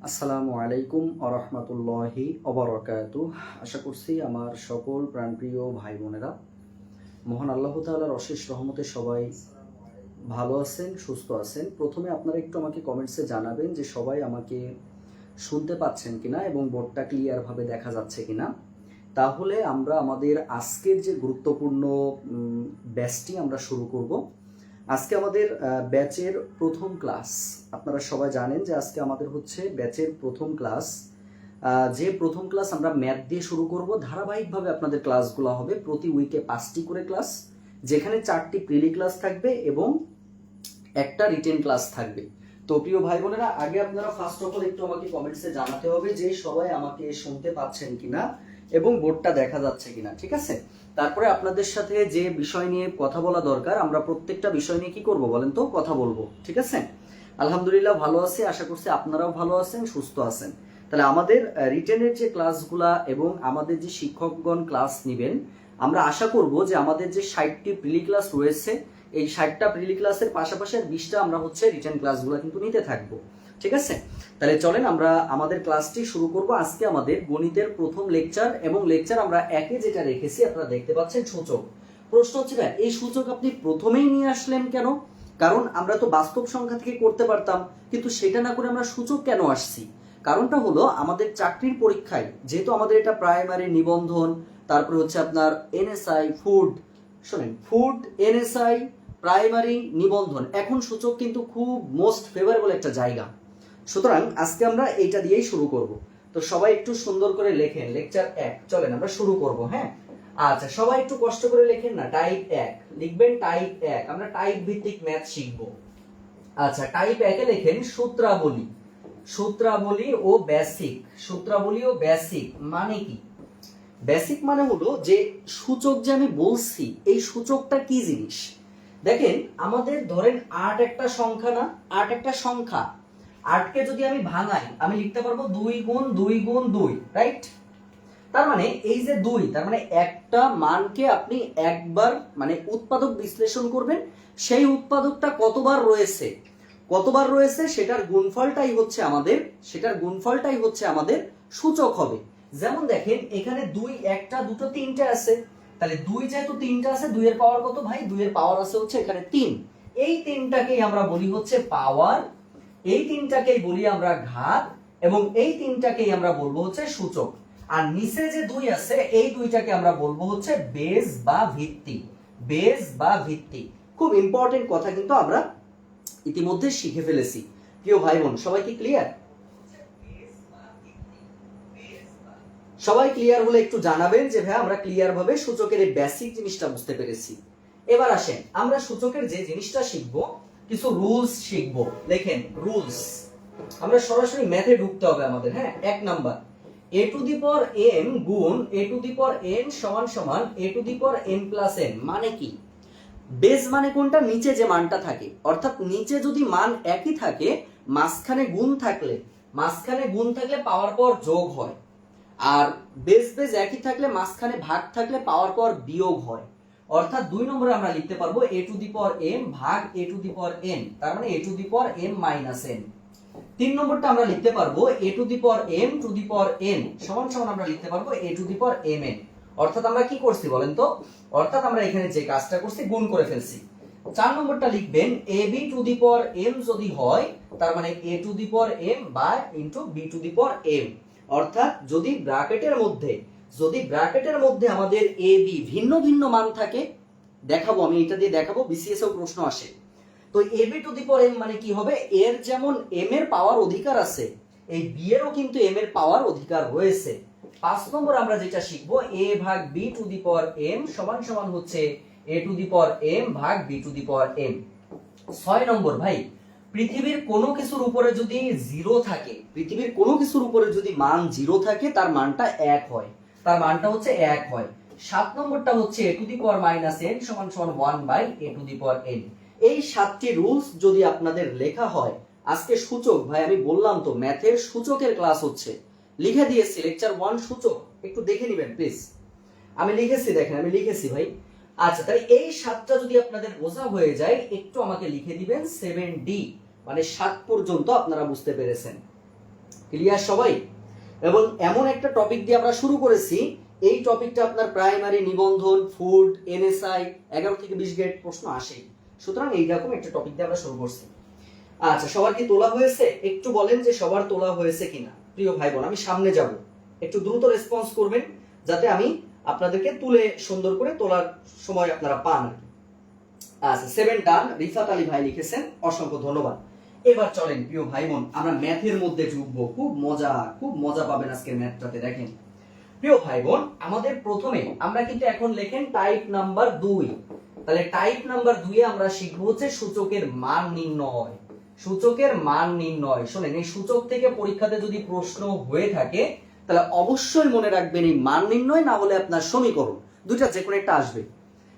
আসসালামু আলাইকুম আরহামতুল্লাহি অবরাকাতুহ। আশা করছি আমার সকল প্রাণপ্রিয় ভাই বোনেরা মহান আল্লাহ তাআলার অশেষ রহমতে সবাই ভালো আছেন, সুস্থ আছেন। প্রথমে আপনারা একটু আমাকে কমেন্টসে জানাবেন যে সবাই আমাকে শুনতে পাচ্ছেন কিনা এবং বোর্ডটা ক্লিয়ারভাবে দেখা যাচ্ছে কিনা। তাহলে আমরা আমাদের আজকের যে গুরুত্বপূর্ণ ব্যাচটি আমরা শুরু করব। আজকে আমাদের ব্যাচের প্রথম ক্লাস। আপনারা সবাই জানেন যে আজকে আমাদের হচ্ছে ব্যাচের প্রথম ক্লাস। যে প্রথম ক্লাস আমরা ম্যাথ দিয়ে শুরু করব। ধারাবাহিকভাবে আপনাদের ক্লাসগুলো হবে, প্রতি উইকে 5টি করে ক্লাস, যেখানে 4টি প্রিলি ক্লাস থাকবে এবং একটা রিটেন ক্লাস থাকবে। তো প্রিয় ভাই বোনেরা, আগে আপনারা ফার্স্ট অফ অল একটু আমাকে কমেন্টসে জানাতে হবে যে সবাই আমাকে শুনতে পাচ্ছেন কিনা এবং বোর্ডটা দেখা যাচ্ছে কিনা, ঠিক আছে? তারপরে আপনাদের সাথে যে বিষয় নিয়ে কথা বলা দরকার, আমরা প্রত্যেকটা বিষয় নিয়ে কি করব বলেন তো, কথা বলবো, ঠিক আছে? আলহামদুলিল্লাহ ভালো আছি, আশা করছি আপনারাও ভালো আছেন, সুস্থ আছেন। তাহলে আমাদের রিটেনের যে ক্লাসগুলা এবং আমাদের যে শিক্ষকগণ ক্লাস নেবেন, আমরা আশা করব যে আমাদের যে 60টি প্রিলি ক্লাস রয়েছে, এই 60টা প্রিলি ক্লাসের পাশাপাশি আর 20টা আমরা হচ্ছে রিটেন ক্লাসগুলো কিন্তু নিতে থাকবো, ঠিক আছে? তাহলে চলেন আমরা আমাদের ক্লাসটি শুরু করব। আজকে আমাদের গণিতের প্রথম লেকচার, এবং লেকচার আমরা একে যেটা রেখেছি আপনারা দেখতে পাচ্ছেন সূচক। প্রশ্ন হচ্ছে ভাই, এই সূচক আপনি প্রথমেই নিয়ে আসলেন কেন? কারণ আমরা তো বাস্তব সংখ্যা থেকে করতে পারতাম, কিন্তু সেটা না করে আমরা সূচক কেন আসছি? কারণটা হলো আমাদের চাকরির পরীক্ষায় যেহেতু আমাদের এটা প্রাইমারি নিবন্ধন, তারপরে হচ্ছে আপনার এনএসআই ফুড, শোনেন, ফুড, এনএসআই, প্রাইমারি, নিবন্ধন, এখন সূচক কিন্তু খুব মোস্ট ফেভারেবল একটা জায়গা। সুতরাং আজকে আমরা এইটা দিয়েই শুরু করব। তো সবাই একটু সুন্দর করে লেখেন লেকচার 1। চলেন আমরা শুরু করব। হ্যাঁ, আচ্ছা, সবাই একটু কষ্ট করে লেখেন না। টাইপ 1 লিখবেন, টাইপ 1 আমরা টাইপ ভিত্তিক ম্যাথ শিখব। আচ্ছা, টাইপ 1 এ লেখেন সূত্রাবলী। সূত্রাবলী ও বেসিক। সূত্রাবলী ও বেসিক মানে কি? বেসিক মানে হলো যে সূচক যে আমি বলছি, এই সূচকটা কি জিনিস। দেখেন, আমাদের ধরেন 8 একটা সংখ্যা না, 8 একটা সংখ্যা। 8কে যদি আমি ভাঙাই, আমি লিখতে পারবো 2 গুণ 2 গুণ 2, রাইট? তার মানে এই যে 2, তার মানে একটা মানকে আপনি একবার মানে উৎপাদক বিশ্লেষণ করবেন, সেই উৎপাদকটা কতবার রয়েছে, কতবার রয়েছে সেটার গুণফলটাই হচ্ছে আমাদের, সেটার গুণফলটাই হচ্ছে আমাদের সূচক হবে। যেমন দেখেন, এখানে 2 একটা দুটো তিনটে আছে, তাহলে 2 যেহেতু তিনটে আছে, 2 এর পাওয়ার কত ভাই? 2 এর পাওয়ার আছে হচ্ছে এখানে 3। এই তিনটাকেই আমরা বলি হচ্ছে পাওয়ার, এই তিনটাকেই বলি আমরা ঘাত, এবং এই তিনটাকেই আমরা বলবো হচ্ছে সূচক। আর নিচে যে 2 আছে, এই 2টাকে আমরা বলবো হচ্ছে বেস বা ভিত্তি। বেস বা ভিত্তি খুব ইম্পর্টেন্ট কথা, কিন্তু আমরা ইতিমধ্যে শিখে ফেলেছি। প্রিয় ভাই বোন, সবাই কি ক্লিয়ার? সবাই ক্লিয়ার হলে একটু জানাবেন যে ভাই আমরা ক্লিয়ার ভাবে সূচকের এই বেসিক জিনিসটা বুঝতে পেরেছি। এবার আসেন আমরা সূচকের যে জিনিসটা শিখবো, কিছু রুলস শিখবো। দেখেন রুলস, আমরা সরাসরি ম্যাথে ঢুকতে হবে আমাদের। হ্যাঁ, 1 number, a to the power n গুণ a to the power n সমান সমান a to the power n plus n মানে কি? বেস মানে কোনটা? নিচে যে মানটা থাকে, অর্থাৎ নিচে যদি মান একই থাকে, মাঝখানে গুণ থাকলে, মাঝখানে গুণ থাকলে পাওয়ার পর যোগ হয়। আর বেস বেস একই থাকলে, মাঝখানে ভাগ থাকলে পাওয়ার পর বিয়োগ হয়। অর্থাৎ 2 নম্বরে আমরা লিখতে পারবো a to the power m ভাগ a to the power n, তার মানে a to the power m minus n। 3 নম্বরটা আমরা লিখতে পারবো a to the power m to the power n সমান সমান আমরা লিখতে পারবো a to the power mn। অর্থাৎ আমরা কি করছি বলেন তো? অর্থাৎ আমরা এখানে যে কাজটা করছি, গুণ করে ফেলছি। 4 নম্বরটা লিখবেন ab to the power m যদি হয়, তার মানে a to the power m by into b to the power m। অর্থাৎ যদি ব্র্যাকেটের মধ্যে আমাদের a b ভিন্ন ভিন্ন মান থাকে, দেখাবো আমি, এটা দিয়ে দেখাবো, বিসিএস এও প্রশ্ন আসে। তো ab to the power m মানে কি হবে? এর যেমন m এর পাওয়ার অধিকার আছে, এই b এরও কিন্তু m এর পাওয়ার অধিকার রয়েছে। 5 নম্বর আমরা যেটা শিখবো, a ভাগ b to the power m সমান সমান হচ্ছে a to the power m ভাগ b to the power m। 6 নম্বর, ভাই পৃথিবীর কোনো কিছুর উপরে যদি 0 থাকে, পৃথিবীর কোনো কিছুর উপরে যদি মান 0 থাকে, তার মানটা 1 হয়, তার মানটা হচ্ছে 1 হয়। 7 নম্বরটা হচ্ছে a to the power minus n সমান সমান 1 by a to the power n। এই 7টি রুলস যদি আপনাদের লেখা হয়, আজকে সূচক, ভাই আমি বললাম তো ম্যাথের সূচকের ক্লাস হচ্ছে, লিখে দিয়েছি লেকচার 1 সূচক, একটু দেখে নেবেন প্লিজ। আমি লিখেছি, দেখেন আমি লিখেছি ভাই। আচ্ছা, তাহলে এই 7টা যদি আপনাদের বোঝা হয়ে যায়, একটু আমাকে লিখে দিবেন 7D, মানে 7 পর্যন্ত আপনারা বুঝতে পেরেছেন। ক্লিয়ার সবাই? এবং এমন একটা টপিক দিয়ে আমরা শুরু করেছি, এই টপিকটা আপনার প্রাইমারি, নিবন্ধন, ফুড, এনএসআই 11 থেকে 20 গ্রেড প্রশ্ন আসেই। সুতরাং এইরকম একটা টপিক দিয়ে আমরা শুরু করছি। আচ্ছা, সবার কি তোলা হয়েছে? একটু বলেন যে সবার তোলা হয়েছে কিনা। প্রিয় ভাই বোন, আমি সামনে যাব, একটু দ্রুত রেসপন্স করবেন যাতে আমি আপনাদেরকে তুলে সুন্দর করে তোলার সময় আপনারা পান। আচ্ছা, 7 ডান, রিফাত আলী ভাই লিখেছেন, অসংখ্য ধন্যবাদ। এবার চলেন প্রিয় ভাই বোন, আমরা ম্যাথের মধ্যে ঢুকবো। খুব মজা পাবেন আজকের ম্যাথটাতে। দেখেন প্রিয় ভাই বোন, আমাদের প্রথমে আমরা কিন্তু এখন লেখেন টাইপ নাম্বার 2। তাহলে টাইপ নাম্বার 2 এ আমরা শিখবো হচ্ছে সূচকের মান নির্ণয়। সূচকের মান নির্ণয়, শুনেন, এই সূচক থেকে পরীক্ষাতে যদি প্রশ্ন হয়ে থাকে তাহলে অবশ্যই মনে রাখবেন এই মান নির্ণয়, না হলে আপনার সমীকরণ, দুইটা যে কোনো একটা আসবে।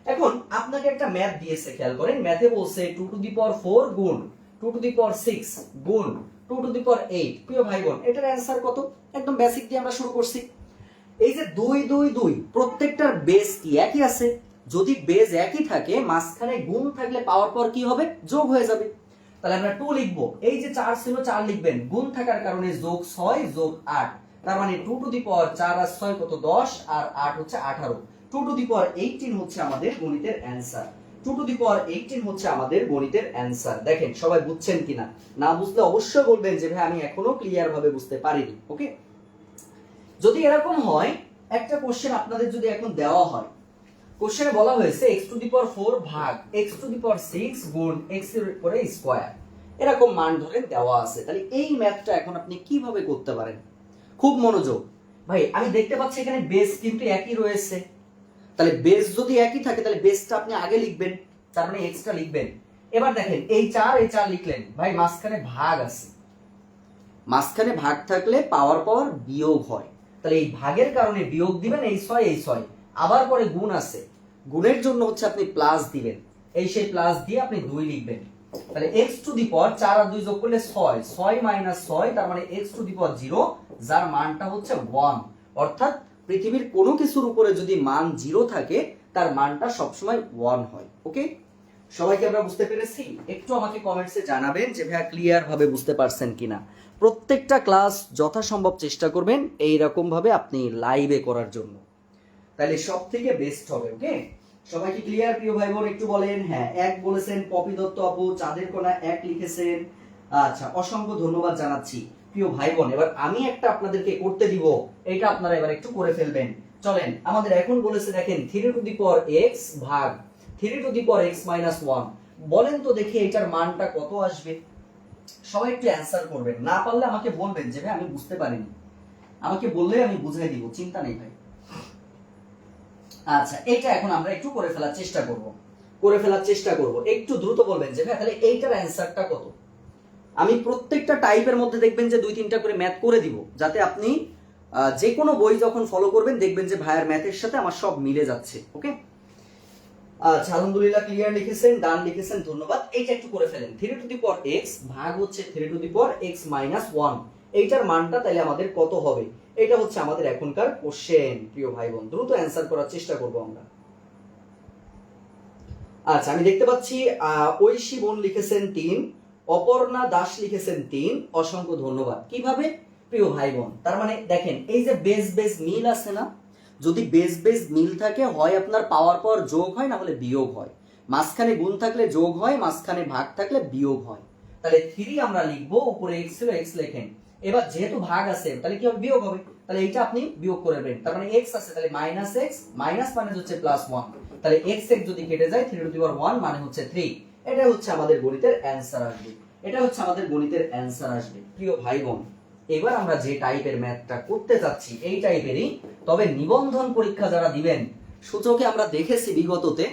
এখন আপনাকে একটা ম্যাথ দিয়েছে, খেয়াল করেন, ম্যাথে বলছে 2 টু দি পাওয়ার 4 গুণ 2 টু দি পাওয়ার 6 গুণ 2 টু দি পাওয়ার 8। প্রিয় ভাই বোন, এটার অ্যান্সার কত? একদম বেসিক দিয়ে আমরা শুরু করছি। এই যে 2 2 2, প্রত্যেকটার বেস কি একই আছে? যদি বেস একই থাকে, মাঝখানে গুণ থাকলে পাওয়ার পর কি হবে? যোগ হয়ে যাবে। তাহলে আমরা 2 লিখবো। এই যে 4 ছিল 4 লিখবেন, গুণ থাকার কারণে যোগ 6 যোগ 8, তার মানে 2 টু দি পাওয়ার 4 আর 6 কত? 10, আর 8 হচ্ছে 18। 2 টু দি পাওয়ার 18 হচ্ছে আমাদের গণিতের অ্যান্সার। 2 টু দি পাওয়ার 18 হচ্ছে আমাদের গণিতের অ্যান্সার। দেখেন সবাই বুঝছেন কিনা? না বুঝলে অবশ্যই বলবেন যে ভাই আমি এখনো ক্লিয়ার ভাবে বুঝতে পারিনি। ওকে, যদি এরকম হয়, একটা কোশ্চেন আপনাদের যদি এখন দেওয়া হয়, কোশ্চেনে বলা হয়েছে x টু দি পাওয়ার 4 ভাগ x টু দি পাওয়ার 6 গুণ x এর উপরে স্কয়ার, এরকম মান ধরে দেওয়া আছে, তাহলে এই ম্যাথটা এখন আপনি কিভাবে করতে পারেন? খুব মনোযোগ ভাই। আমি দেখতে পাচ্ছি এখানে বেস কিন্তু একই রয়েছে, তাহলে বেস যদি একই থাকে তাহলে বেসটা আপনি আগে লিখবেন, তার মানে এক্সটা লিখবেন। এবার দেখেন এই 4 এই 4 লিখলেন, ভাই মাঝখানে ভাগ আছে, মাঝখানে ভাগ থাকলে পাওয়ার পর বিয়োগ হয়, তাহলে এই ভাগের কারণে বিয়োগ দিবেন, এই 6 এই 6, আবার পরে গুণ আছে, গুণের জন্য হচ্ছে আপনি প্লাস দিবেন, এই সেই প্লাস দিয়ে আপনি 2 লিখবেন। তাহলে x টু দি পাওয়ার 4 আর 2 যোগ করলে 6, 6 মাইনাস 6, তার মানে x টু দি পাওয়ার 0, যার মানটা হচ্ছে 1। অর্থাৎ পৃথিবীর কোনো কিছুর উপরে যদি মান 0 থাকে তার মানটা সবসময় 1 হয়। ওকে, সবাইকে আমরা বুঝতে পেরেছি? একটু আমাকে কমেন্টসে জানাবেন যে ভাইয়া ক্লিয়ার ভাবে বুঝতে পারছেন কিনা। প্রত্যেকটা ক্লাস যথাসম্ভব চেষ্টা করবেন এইরকম ভাবে আপনি লাইভে করার জন্য, তাহলে সব থেকে বেস্ট হবে। ওকে, সবাইকে ক্লিয়ার প্রিয় ভাই বোন? একটু বলেন। হ্যাঁ, এক বলেছেন পপি দত্ত আপু, চাঁদের কোনা এক লিখেছেন। আচ্ছা, অসংখ্য ধন্যবাদ জানাচ্ছি প্রিয় ভাই বোন। এবার আমি একটা আপনাদেরকে করতে দিব, এটা আপনারা এবার একটু করে ফেলবেন। চলেন, আমাদের এখন বলেছে দেখেন 3 টু দি পাওয়ার x ভাগ 3 to the power x minus 1। বলেন তো দেখি এটার মানটা কত আসবে? সবাই একটু অ্যানসার করবেন, না পারলে আমাকে বলবেন যে ভাই আমি বুঝতে পারিনি, আমাকে বললে আমি বুঝাই দিব, চিন্তা নেই ভাই। আচ্ছা, এটা এখন আমরা একটু করে ফেলার চেষ্টা করব, একটু দ্রুত বলবেন যে ভাই তাহলে এইটার অ্যানসারটা কত। আমি প্রত্যেকটা টাইপের মধ্যে দেখবেন যে 2-3টা করে ম্যাথ করে দিব, যাতে আপনি যে কোনো বই যখন ফলো করবেন দেখবেন যে ভাইয়ের ম্যাথের সাথে আমার সব মিলে যাচ্ছে। ওকে, আচ্ছা, আলহামদুলিল্লাহ ক্লিয়ার লিখেছেন, ডান লিখেছেন, ধন্যবাদ। এইটা একটু করে ফেলেন। 3 টু দি পাওয়ার x ভাগ হচ্ছে 3 to the power x minus 1, এইটার মানটা তাহলে আমাদের কত হবে? এটা হচ্ছে আমাদের এখনকার কোশ্চেন। প্রিয় ভাই বোন, দ্রুত অ্যানসার করার চেষ্টা করব আমরা। আচ্ছা, আমি দেখতে পাচ্ছি ঐশী বোন লিখেছেন 3, অপর্ণা দাস লিখেছেন 3, অসংখ্য ধন্যবাদ। কিভাবে প্রিয় ভাই বোন? তার মানে দেখেন এই যে বেস মিল আছে না, যদি বেস মিল থাকে হয় আপনার পাওয়ার পর যোগ হয়, না হলে বিয়োগ হয়। মাঝখানে গুণ থাকলে যোগ হয়, মাঝখানে ভাগ থাকলে বিয়োগ হয়। তাহলে 3 আমরা লিখবো, উপরে x ছিল x লেখেন। এবার যেহেতু ভাগ আছে তাহলে কি হবে? বিয়োগ হবে, তাহলে এইটা আপনি বিয়োগ করে নেবেন। তার মানে x আছে, তাহলে মাইনাস x, মাইনাস মানে হচ্ছে প্লাস 1, তাহলে x যদি কেটে যায় 3 টু দি পাওয়ার 1 মানে হচ্ছে 3। এটা হচ্ছে আমাদের গণিতের অ্যানসার আসবে। প্রিয় ভাই বোন, এবার আমরা যে টাইপের ম্যাথটা করতে যাচ্ছি এই টাইপেরই, তবে নিবন্ধন পরীক্ষা যারা দিবেন, সূচকে আমরা দেখেছি বিগততে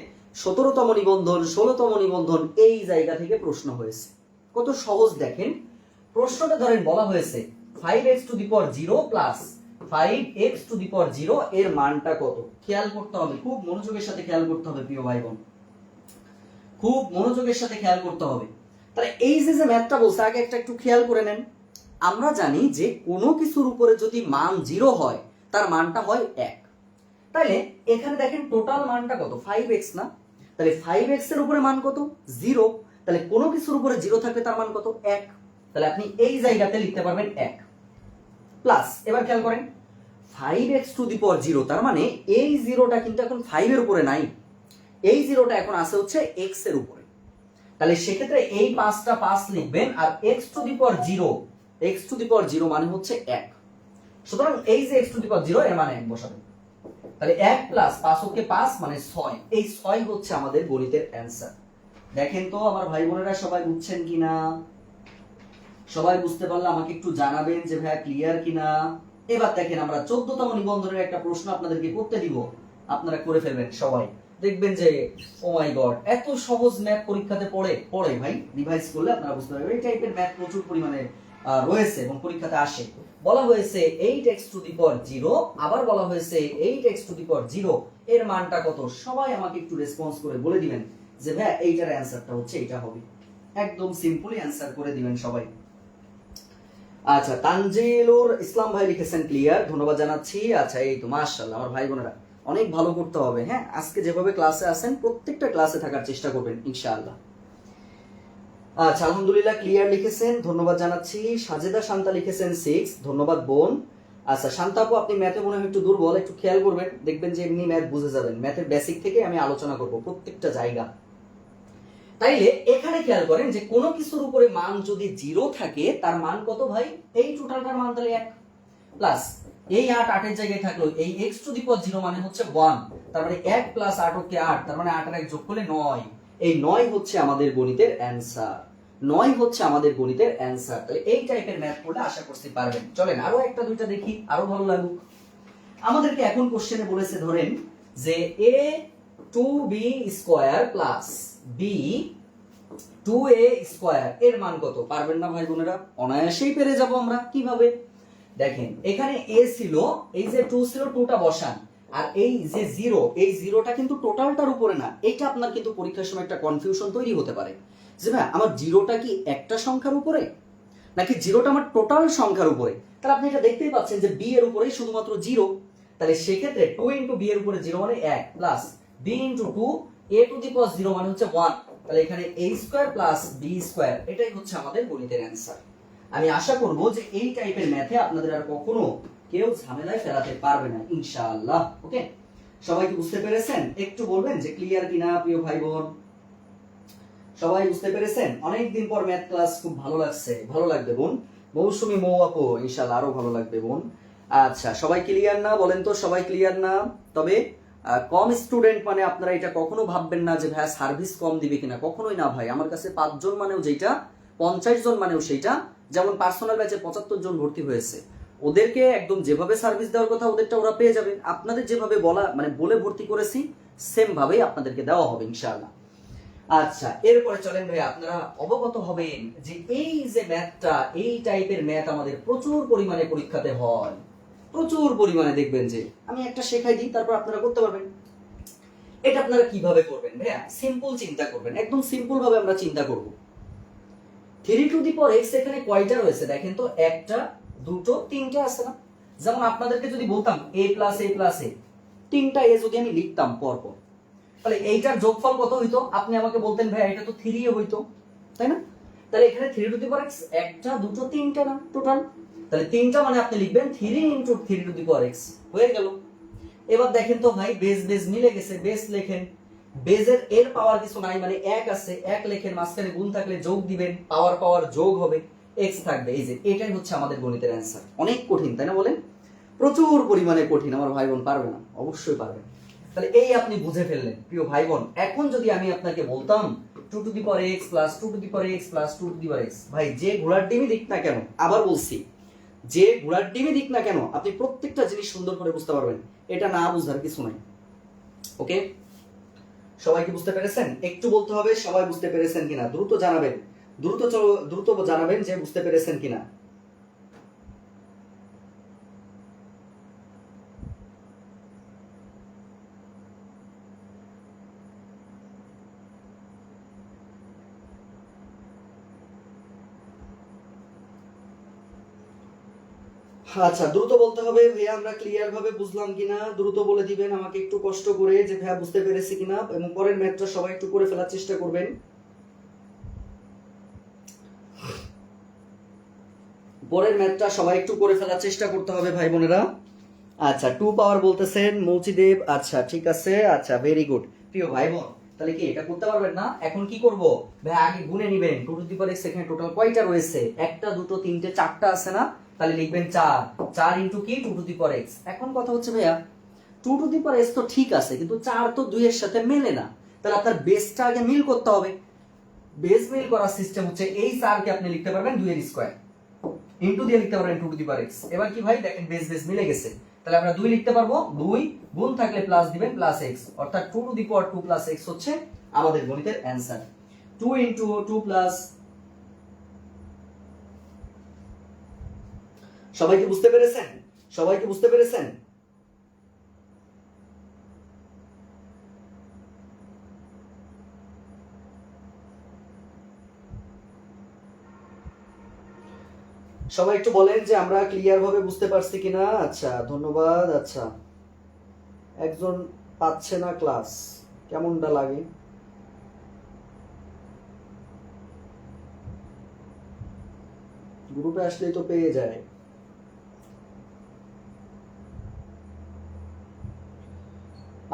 17তম নিবন্ধন, 16তম নিবন্ধন এই জায়গা থেকে প্রশ্ন হয়েছে। কত সহজ দেখেন প্রশ্নটা। ধরেন বলা হয়েছে 5x to the power 0 plus 5x to the power 0 এর মানটা কত? খেয়াল করতে হবে, খুব মনোযোগের সাথে খেয়াল করতে হবে প্রিয় ভাই বোন, খুব মনোযোগের সাথে খেয়াল করতে হবে। তাহলে এই যে ম্যাথটা বলছে, আগে একটু খেয়াল করে নেন। আমরা জানি যে কোনো কিছুর উপরে যদি মান 0 হয় তার মানটা হয় 1। তাহলে এখানে দেখেন টোটাল মানটা কত? 5x না? তাহলে 5x এর উপরে মান কত? 0। তাহলে কোনো কিছুর উপরে 0 থাকলে তার মান কত? 1। তাহলে আপনি এই জায়গাতে লিখতে পারবেন 1। প্লাস, এবার খেয়াল করেন 5x⁻0, তার মানে এই জিরোটা কিন্তু এখন 5 এর উপরে নাই, এই জিরোটা এখন আছে হচ্ছে x এর উপরে। তাহলে সেক্ষেত্রে এই 5টা 5 লিখবেন, আর x⁻0 মানে হচ্ছে 1, সুতরাং এই যে x⁻0 এর মানে 1 বসাবেন। তাহলে 1 প্লাস 5 ওকে 5 মানে 6, এই 6 হচ্ছে আমাদের গণিতের অ্যানসার। দেখেন তো আমার ভাই বোনেরা সবাই বুঝছেন কিনা? সবাই বুঝতে পারলে আমাকে একটু জানাবেন যে ভাইয়া ক্লিয়ার কিনা। এবার দেখেন আমরা 14তম নিবন্ধনের একটা প্রশ্ন আপনাদেরকে করতে দিব, আপনারা করে ফেলবেন সবাই, দেখবেন যে ও মাই গড, এত সহজ ম্যাথ পরীক্ষাতে পড়ে ভাই, রিভাইজ করলে আপনারা বুঝতে পারবেন এই টাইপের ম্যাথ প্রচুর পরিমাণে রয়েছে এবং পরীক্ষাতে আসে। বলা হয়েছে 8x⁻0, আবার বলা হয়েছে 8x⁻0 এর মানটা কত? সবাই আমাকে একটু রেসপন্স করে বলে দিবেন যে ভাই এইটার অ্যানসারটা হচ্ছে এটা হবে, একদম সিম্পলি অ্যানসার করে দিবেন সবাই। আচ্ছা, তানজিলুর ইসলাম ভাই লিখেছেন ক্লিয়ার, ধন্যবাদ জানাচ্ছি। আচ্ছা, এই তো মাশাআল্লাহ আমার ভাই বোনেরা, অনেক ভালো করতে হবে। হ্যাঁ, আজকে যেভাবে ক্লাসে আছেন প্রত্যেকটা ক্লাসে থাকার চেষ্টা করবেন ইনশাআল্লাহ। আচ্ছা, আলহামদুলিল্লাহ ক্লিয়ার লিখেছেন, ধন্যবাদ জানাচ্ছি। সাজেদা শান্তা লিখেছেন 6, ধন্যবাদ বোন। আচ্ছা শান্তা আপু, আপনি ম্যাথে মনে হয় একটু দুর্বল, একটু খেয়াল করবেন, দেখবেন যে এমনি ম্যাথ বুঝে যাবেন। ম্যাথের বেসিক থেকে আমি আলোচনা করব প্রত্যেকটা জায়গা। তাইলে এখানে খেয়াল করেন যে কোনো কিছুর উপরে মান যদি 0 থাকে তার মান কত ভাই? এই টোটালটার মান তাহলে 1 প্লাস এই 8 8 এর জায়গায় থাকলো এই x⁻0 মানে হচ্ছে 1, তার মানে 1 প্লাস 8 ওকে 8, তার মানে 8 আর 1 যোগ করলে 9। এই 9 হচ্ছে আমাদের গণিতের অ্যানসার, 9 হচ্ছে আমাদের গণিতের অ্যানসার। তাহলে এই টাইপের ম্যাথ করলে আশা করতে পারবেন। চলেন আরো একটা দুইটা দেখি, আরো ভালো লাগুক আমাদেরকে। এখন কোশ্চেনে বলেছে ধরেন যে a2b² প্লাস b 2a² এর মান কত? পারবেন না ভাই বোনেরা? অনায়াসেই পেরে যাব আমরা। কিভাবে? দেখেন এখানে a ছিল, এই যে 2 ছিল, 2টা বসান, আর এই যে 0, এই 0টা কিন্তু টোটালটার উপরে না। এটা আপনার কিন্তু পরীক্ষার সময় একটা কনফিউশন তৈরি হতে পারে যে ভাই আমার 0টা কি একটা সংখ্যার উপরে নাকি 0টা আমার টোটাল সংখ্যার উপরে। তাহলে আপনি এটা দেখতেই পাচ্ছেন যে b এর উপরেই শুধুমাত্র 0, তাহলে সেক্ষেত্রে 2 * b এর উপরে 0 মানে 1 প্লাস b * 2 a⁻0 মানে হচ্ছে 1, তাহলে এখানে a² প্লাস b², এটাই হচ্ছে আমাদের গণিতের অ্যানসার। আমি আশা করব যে এই টাইপের ম্যাথে আপনাদের আর কখনো কেউ ঝামেলায় ফেরাতে পারবে না ইনশাআল্লাহ। ওকে, সবাই কি বুঝতে পেরেছেন? একটু বলবেন যে ক্লিয়ার কিনা প্রিয় ভাই বোন। সবাই বুঝতে পেরেছেন? অনেক দিন পর ম্যাথ ক্লাস, খুব ভালো লাগছে, ভালো লাগবে বোন। মৌসুমী মৌ আপু, ইনশাআল্লাহ আরো ভালো লাগবে বোন। আচ্ছা, সবাই ক্লিয়ার না? বলেন তো সবাই ক্লিয়ার না? তবে কম স্টুডেন্ট মানে আপনারা এটা কখনো ভাববেন না যে ভাই সার্ভিস কম দিবে কিনা, কখনোই না ভাই। আমার কাছে 5 জন মানেও যেটা, 50 জন মানেও সেইটা। যেমন পার্সোনাল ব্যাচে 75 জন ভর্তি হয়েছে, ওদেরকে একদম যেভাবে সার্ভিস দেওয়ার কথা ওদেরটা ওরা পেয়ে যাবে। আপনাদের যেভাবে বলা মানে বলে ভর্তি করেছি সেম ভাবেই আপনাদেরকে দেওয়া হবে ইনশাআল্লাহ। আচ্ছা, এরপরে চলেন ভাই, আপনারা অবগত হবেন যে এই যে ম্যাথটা, এই টাইপের ম্যাথ আমাদের প্রচুর পরিমাণে পরীক্ষাতে হয়, প্রচুর পরিমাণে। দেখবেন যে আমি একটা শেখাই দিই, তারপর আপনারা করতে পারবেন। এটা আপনারা কিভাবে করবেন ভাইয়া? সিম্পল চিন্তা করবেন, একদম সিম্পল ভাবে আমরা চিন্তা করব। 3⁻x এখানে কয়টা রয়েছে দেখেন তো? একটা, দুটো, তিনটা আছে না? যেমন আপনাদেরকে যদি বলতাম a plus a plus a, তিনটা a যদি আমি লিখতাম পর পর, তাহলে এইটার যোগফল কত হইতো? আপনি আমাকে বলতেন ভাই এটা তো 3 হইতো, তাই না? তাহলে এখানে 3⁻x একটা, দুটো, তিনটা না টোটাল, তাহলে তিনটা মানে আপনি লিখবেন 3 * 3⁻x হয়ে গেল। এবার দেখেন তো ভাই, বেস বেস মিলে গেছে, বেস লেখেন। বেজের এর পাওয়ার কিছু নাই মানে 1 আছে, 1 লেখেন, মাঝখানে গুণ থাকলে যোগ দিবেন, পাওয়ার পাওয়ার যোগ হবে, x থাকবে। এই যে এটাই হচ্ছে আমাদের গণিতের অ্যানসার। অনেক কঠিন তাই না বলেন? প্রচুর পরিমাণে কঠিন। আমার ভাই বোন পারবে না? অবশ্যই পারবে। তাহলে এই আপনি বুঝে ফেললেন প্রিয় ভাই বোন। এখন যদি আমি আপনাকে বলতাম 2⁻x plus 2⁻x plus 2⁻x, ভাই যে ঘোড়ার ডিমই দিক না কেন, আবার বলছি, যে ঘোড়ার ডিমই দিক না কেন আপনি প্রত্যেকটা জিনিস সুন্দর করে বুঝতে পারবেন। এটা না বুঝার কিছু নাই। ওকে, সবাই কি বুঝতে পেরেছেন? একটু বলতে হবে সবাই বুঝতে পেরেছেন কিনা, দ্রুত জানাবেন, দ্রুত জানাবেন যে বুঝতে পেরেছেন কিনা। আচ্ছা, দ্রুত বলতে হবে ভাইয়া আমরা ক্লিয়ার ভাবে বুঝলাম কিনা, দ্রুত বলে দিবেন আমাকে একটু কষ্ট করে যে ভাইয়া বুঝতে পেরেছি কিনা, এবং পরের ম্যাথটা সবাই একটু করে ফেলার চেষ্টা করবেন। পরের ম্যাথটা সবাই একটু করে ফেলার চেষ্টা করতে হবে ভাই বোনেরা। আচ্ছা 2 পাওয়ার বলতেছেন মৌচিদেব, আচ্ছা ঠিক আছে, আচ্ছা ভেরি গুড প্রিয় ভাই বোন। তাহলে কি এটা করতে পারবেন না? এখন কি করব ভাই, আগে গুনে নেবেন 2 টু দি পাওয়ার x এখানে টোটাল কয়টা রয়েছে, একটা দুটো তিনটে চারটা আছে না, তাহলে লিখবেন 4, 4 ইনটু কি 2 টু দি পাওয়ার x। এখন কথা হচ্ছে ভাইয়া 2 টু দি পাওয়ার x তো ঠিক আছে, কিন্তু 4 তো 2 এর সাথে মেলে না, তাহলে আপনার বেসটা আগে মিল করতে হবে। বেস মিল করার সিস্টেম হচ্ছে এই 4 কে আপনি লিখতে পারবেন 2 এর স্কয়ার, ইনটু দিয়ে লিখতে পারবেন 2 টু দি পাওয়ার x। এবার কি ভাই দেখেন বেস বেস মিলে গেছে, তাহলে আমরা 2 লিখতে পারবো, 2 গুণ থাকলে প্লাস দিবেন প্লাস x, অর্থাৎ 2 to the power 2 plus x হচ্ছে আমাদের গণিতের অ্যানসার। 2 ইনটু 2 প্লাস, সবাই কি বুঝতে পেরেছেন? সবাই কি বুঝতে পেরেছেন? সবাই একটু বলেন যে আমরা ক্লিয়ার ভাবে বুঝতে পারছি কিনা। আচ্ছা ধন্যবাদ। আচ্ছা একজন পাচ্ছে না ক্লাস, কেমনটা লাগে? গ্রুপে আসলেই তো পেয়ে যায়।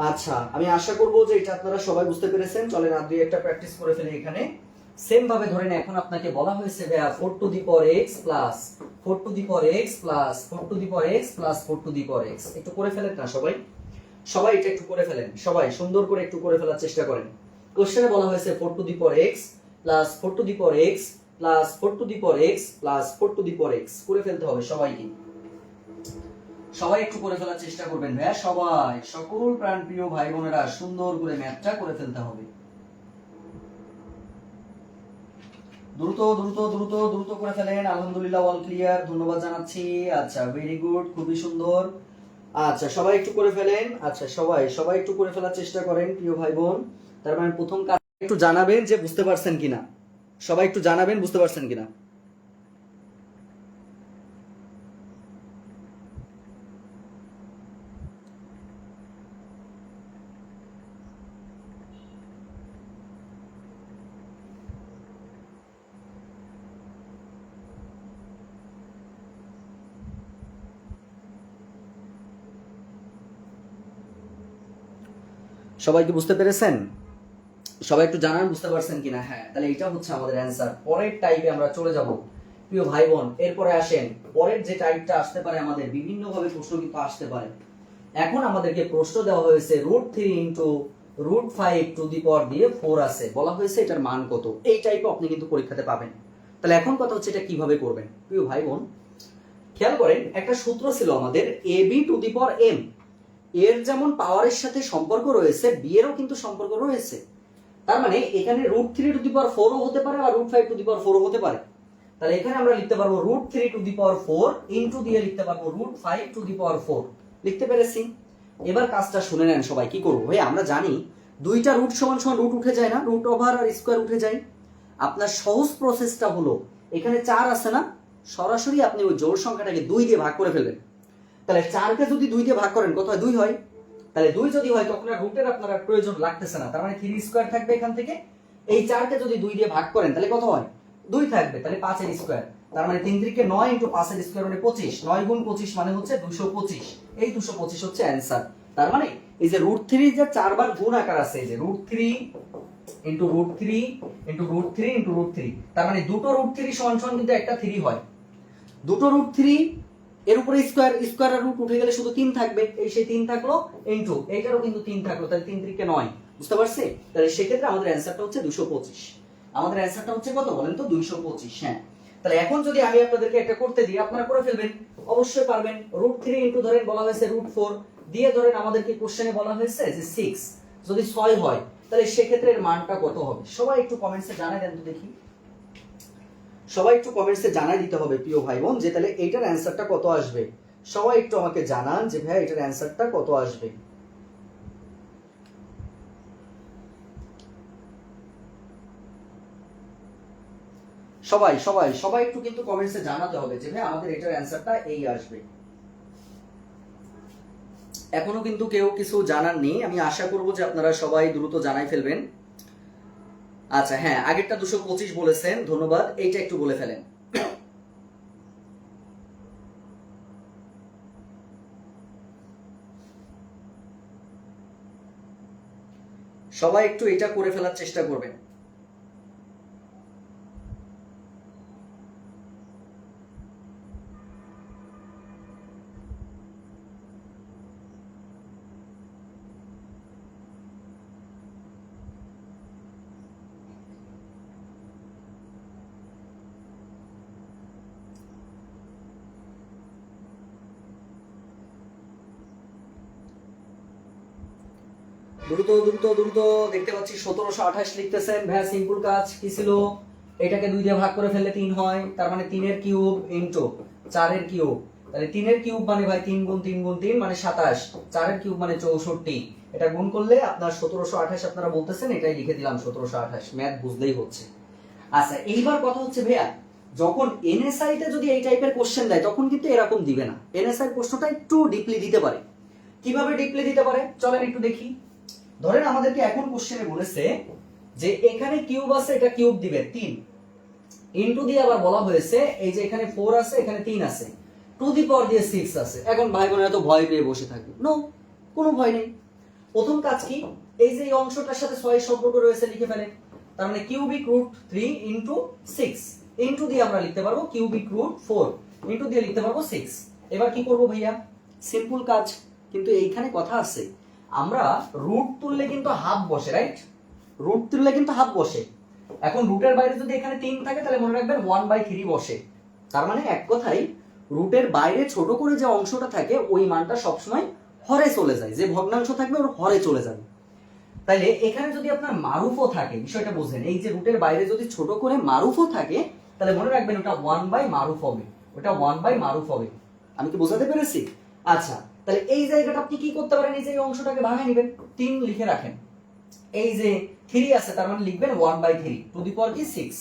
আচ্ছা আমি আশা করব যে এটা আপনারা সবাই বুঝতে পেরেছেন। চলেন আর দুই একটা প্র্যাকটিস করে ফেলি এখানে। সেম ভাবে ধরেন এখন আপনাকে বলা হয়েছে ভাইয়া 4 to the power x plus 4 to the power x plus 4 to the power x plus 4 to the power x। একটু করে ফেলেন না সবাই, সবাই এটা একটু করে ফেলেন, সবাই সুন্দর করে একটু করে ফেলার চেষ্টা করেন। কোশ্চেনে বলা হয়েছে 4 to the power x plus 4 to the power x plus 4 to the power x plus 4 to the power x করে ফেলতে হবে সবাইকে। সবাই একটু করে ফেলার চেষ্টা করবেন ভাইয়া, সবাই সকল প্রাণপ্রিয় ভাই বোনেরা সুন্দর করে ম্যাথটা করে ফেলতে হবে। দ্রুত দ্রুত দ্রুত দ্রুত করে ফেলেন। আলহামদুলিল্লাহ অল ক্লিয়ার, ধন্যবাদ জানাচ্ছি। আচ্ছা ভেরি গুড, খুবই সুন্দর। আচ্ছা সবাই একটু করে ফেলেন। আচ্ছা সবাই সবাই একটু করে ফেলার চেষ্টা করেন প্রিয় ভাই বোন। তার মানে প্রথম কাজ একটু জানাবেন যে বুঝতে পারছেন কিনা, সবাই একটু জানাবেন বুঝতে পারছেন কিনা। সবাই কি বুঝতে পেরেছেন? সবাই একটু জানান বুঝতে পারছেন কিনা। হ্যাঁ তাহলে এটা হচ্ছে আমাদের অ্যান্সার। পরের টাইপে আমরা চলে যাব প্রিয় ভাই বোন। এরপরে আসেন পরের যে টাইপটা আসতে পারে, আমাদের বিভিন্ন ভাবে প্রশ্ন কিন্তু আসতে পারে। এখন আমাদেরকে প্রশ্ন দেওয়া হয়েছে √3 ইনটু √5 টু দি পাওয়ার দিয়ে 4 আছে, বলা হয়েছে এটার মান কত। এই টাইপে আপনি কিন্তু পরীক্ষাতে পাবেন। তাহলে এখন কথা হচ্ছে এটা কিভাবে করবেন প্রিয় ভাই বোন। খেয়াল করেন একটা সূত্র ছিল আমাদের ab to the power m, এর যেমন পাওয়ারের সাথে সম্পর্ক রয়েছে বি এরও কিন্তু সম্পর্ক রয়েছে। তার মানে এখানে √3 টু দি পাওয়ার 4 ও হতে পারে আর √5 টু দি পাওয়ার 4 ও হতে পারে। তাহলে এখানে আমরা লিখতে পারবো √3 টু দি পাওয়ার 4 ইনটু দিয়ে লিখতে পারবো √5 টু দি পাওয়ার 4। লিখতে পেরেছি? এবার কাজটা শুনে নেন সবাই কি করবো ভাই। আমরা জানি দুইটা রুট সমান সমান রুট উঠে যায় না, রুট ওভার আর স্কয়ার উঠে যায়। আপনার সহজ প্রসেসটা হলো এখানে 4 আছে না, সরাসরি আপনি ওই জোড় সংখ্যাটাকে 2 দিয়ে ভাগ করে ফেলবেন। তাহলে 4 কে যদি 2 দিয়ে ভাগ করেন কত হয়? 2 হয়। তাহলে 2 যদি হয় তখন আর রুটের আপনার প্রয়োজন লাগতেছে না। তার মানে 3 স্কয়ার থাকবে এখান থেকে। এই 4 কে যদি 2 দিয়ে ভাগ করেন তাহলে কত হয়? 2 থাকবে। তাহলে 5 এর স্কয়ার, তার মানে 3 3 কে 9 ইনটু 5 এর স্কয়ার মানে 25, 9 গুণ 25 মানে হচ্ছে 225। এই 225 হচ্ছে অ্যানসার। তার মানে এই যে √3 যে 4 বার গুণ আকার আছে, এই যে √3 ইনটু √3 ইনটু √3 ইনটু √3, তার মানে দুটো √3 সমান সমান কিন্তু একটা 3 হয়। দুটো √3 এর উপরে স্কয়ার, স্কয়ার আর রুট উঠে গেলে শুধু 3 থাকবে, এই সেই 3 থাকলো ইনটু এইটারও কিন্তু 3 থাকলো, তাহলে 3 3 কে 9। বুঝতে পারছি? তাহলে সেক্ষেত্রে আমাদের অ্যানসারটা হচ্ছে 225। আমাদের অ্যানসারটা হচ্ছে কত বলেন তো? 225। হ্যাঁ তাহলে এখন যদি আমি আপনাদেরকে একটা করতে দিই আপনারা করে ফেলবেন, অবশ্যই পারবেন। √3 ইনটু ধরেন বলা হয়েছে √4 দিয়ে ধরেন আমাদেরকে কোশ্চেনে বলা হয়েছে যে 6, যদি 6 হয় তাহলে সেক্ষেত্রে এর মানটা কত হবে? সবাই একটু কমেন্টসে জানাই দেন তো দেখি। সবাই একটু কমেন্টসে জানাই দিতে হবে প্রিয় ভাই বোন যে তাহলে এইটার অ্যানসারটা কত আসবে। সবাই একটু আমাকে জানান যে ভাই এটার অ্যানসারটা কত আসবে। সবাই সবাই সবাই একটু কিন্তু কমেন্টসে জানাতে হবে যে ভাই আমাদের এটার অ্যানসারটা এই আসবে। এখনো কিন্তু কেউ কিছু জানাননি, আমি আশা করব যে আপনারা সবাই দ্রুত জানাই ফেলবেন। আচ্ছা হ্যাঁ আগেরটা 225 বলেছেন, ধন্যবাদ। এইটা একটু বলে ফেলেন। সবাই একটু এটা করে ফেলার চেষ্টা করবেন। দ্রুত দ্রুত দ্রুত, দেখতে পাচ্ছি 1728 লিখতেছেন। ভাইয়া সিম্পল কাজ কি ছিল? এটাকে 2 দিয়ে ভাগ করে ফেললে 3 হয়, তার মানে 3 এর কিউব ইনটু 4 এর কিউব। তাহলে 3 এর কিউব মানে ভাই 3 গুণ 3 গুণ 3 মানে 27, 4 এর কিউব মানে 64। এটা গুণ করলে আপনার 1728 আপনারা বলতেছেন, এটাই লিখে দিলাম 1728। ম্যাথ বুঝলেই হচ্ছে। আচ্ছা, এইবার কথা হচ্ছে ভাইয়া, যখন এনএসআই তে যদি এই টাইপের কোশ্চেন দেয় তখন কিন্তু এরকম দিবে না। এনএসআই প্রশ্নটা একটু ডিপলি দিতে পারে। কিভাবে ডিপলি দিতে পারে চলেন একটু দেখি। ধরেন আমাদেরকে এখন কোশ্চেনে বলেছে যে এখানে কিউব আছে, এটা কিউব দিবে 3 ইনটু দিয়ে আবার বলা হয়েছে এই যে এখানে 4 আছে, এখানে 3 আছে, টু দি পাওয়ার দিয়ে 6 আছে। এখন ভাই বোনেরা তো ভয় পেয়ে বসে থাকবে। নো, কোনো ভয় নেই। প্রথম কাজ কি, এই যে এই অংশটার সাথে 6 এর সম্পর্ক রয়েছে লিখে ফেলেন। তার মানে কিউবিক রুট 3 ইনটু 6 ইনটু দিয়ে আমরা লিখতে পারবো কিউবিক রুট 4 ইনটু দিয়ে লিখতে পারবো 6। এবার কি করব ভাইয়া? সিম্পল কাজ, কিন্তু এইখানে কথা আছে, আমরা রুট তুললে কিন্তু হাফ বসে, রাইট? রুট তুললে কিন্তু হাফ বসে। এখন রুটের বাইরে যদি এখানে 3 থাকে তাহলে মনে রাখবেন 1/3 বসে। তার মানে এক কথাই রুটের বাইরে ছোট করে যে অংশটা থাকে ওই মানটা সবসময় হরে চলে যায়, যে ভগ্নাংশ থাকবে ওর হরে চলে যাবে। তাইলে এখানে যদি আপনার মারুফও থাকে, বিষয়টা বুঝেন, এই যে রুটের বাইরে যদি ছোট করে মারুফও থাকে তাহলে মনে রাখবেন ওটা 1/মারুফ হবে, ওটা 1/মারুফ হবে। আমি কি বোঝাতে পেরেছি? আচ্ছা, তাহলে এই জায়গাটা আপনি কি করতে পারেন, এই যে এই অংশটাকে ভাঙে নেবেন, 3 লিখে রাখেন। এই যে 3 আছে তার মানে লিখবেন 1/3 টু দি পাওয়ার কি 6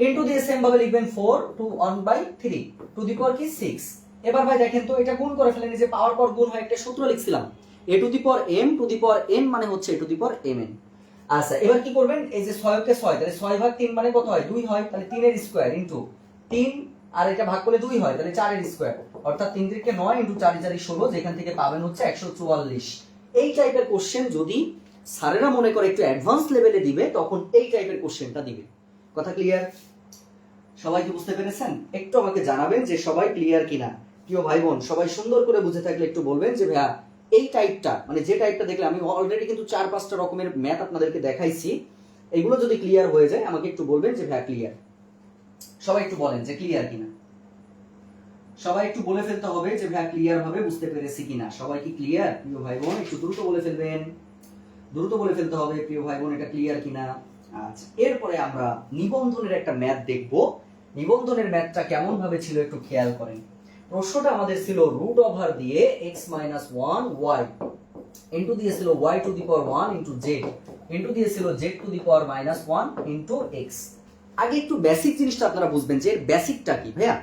ইনটু দিয়ে সেম ভাবে লিখবেন 4 টু 1/3 টু দি পাওয়ার কি 6। এবার ভাই দেখেন তো এটা গুণ করে ফেলেন, এই যে পাওয়ার পর গুণ হয়, একটা সূত্র লিখছিলাম a to the power m to the power n মানে হচ্ছে a to the power mn। আচ্ছা, এবার কি করবেন, এই যে 6 কে 6, তাহলে 6 ভাগ 3 মানে কত হয়? 2 হয়। তাহলে 3 এর স্কয়ার ইনটু 3 আর এটা ভাগ করলে 2 হয়, তাহলে 4 এর স্কয়ার, অর্থাৎ 3 3 কে 9 ইনটু 4 4 16, যেখান থেকে পাবেন হচ্ছে 144। এই টাইপের কোশ্চেন যদি স্যারেরা মনে করে একটু অ্যাডভান্স লেভেলে দিবে তখন এই টাইপের কোশ্চেনটা দিবে। কথা ক্লিয়ার? সবাই কি বুঝতে পেরেছেন? একটু আমাকে জানাবেন যে সবাই ক্লিয়ার কিনা। প্রিয় ভাই বোন, সবাই সুন্দর করে বুঝে থাকলে একটু বলবেন যে ভাইয়া এই টাইপটা, মানে যে টাইপটা দেখলে, আমি অলরেডি কিন্তু 4-5টা রকমের ম্যাথ আপনাদেরকে দেখাইছি, এগুলো যদি ক্লিয়ার হয়ে যায় আমাকে একটু বলবেন যে ভাইয়া ক্লিয়ার। সবাই একটু বলেন যে ক্লিয়ার কিনা। সবাই একটু বলে ফেলতে হবে যে ভাইয়া ক্লিয়ার ভাবে বুঝতে পেরেছি কিনা। সবাই কি ক্লিয়ার? প্রিয় ভাই বোন একটু দ্রুত বলে ফেলবেন, দ্রুত বলে ফেলতে হবে প্রিয় ভাই বোন এটা ক্লিয়ার কিনা। আচ্ছা, এরপরে আমরা নিবন্ধনের একটা ম্যাথ দেখব। নিবন্ধনের ম্যাথটা কেমন ভাবে ছিল একটু খেয়াল করেন। প্রশ্নটা আমাদের ছিল রুট ওভার দিয়ে x - 1 y ইনটু দিয়েছিল y to the power 1 into z into দিয়েছিল z to the power -1 into x। আগে একটু বেসিক জিনিসটা আপনারা বুঝবেন যে এর বেসিকটা কি ভাইয়া।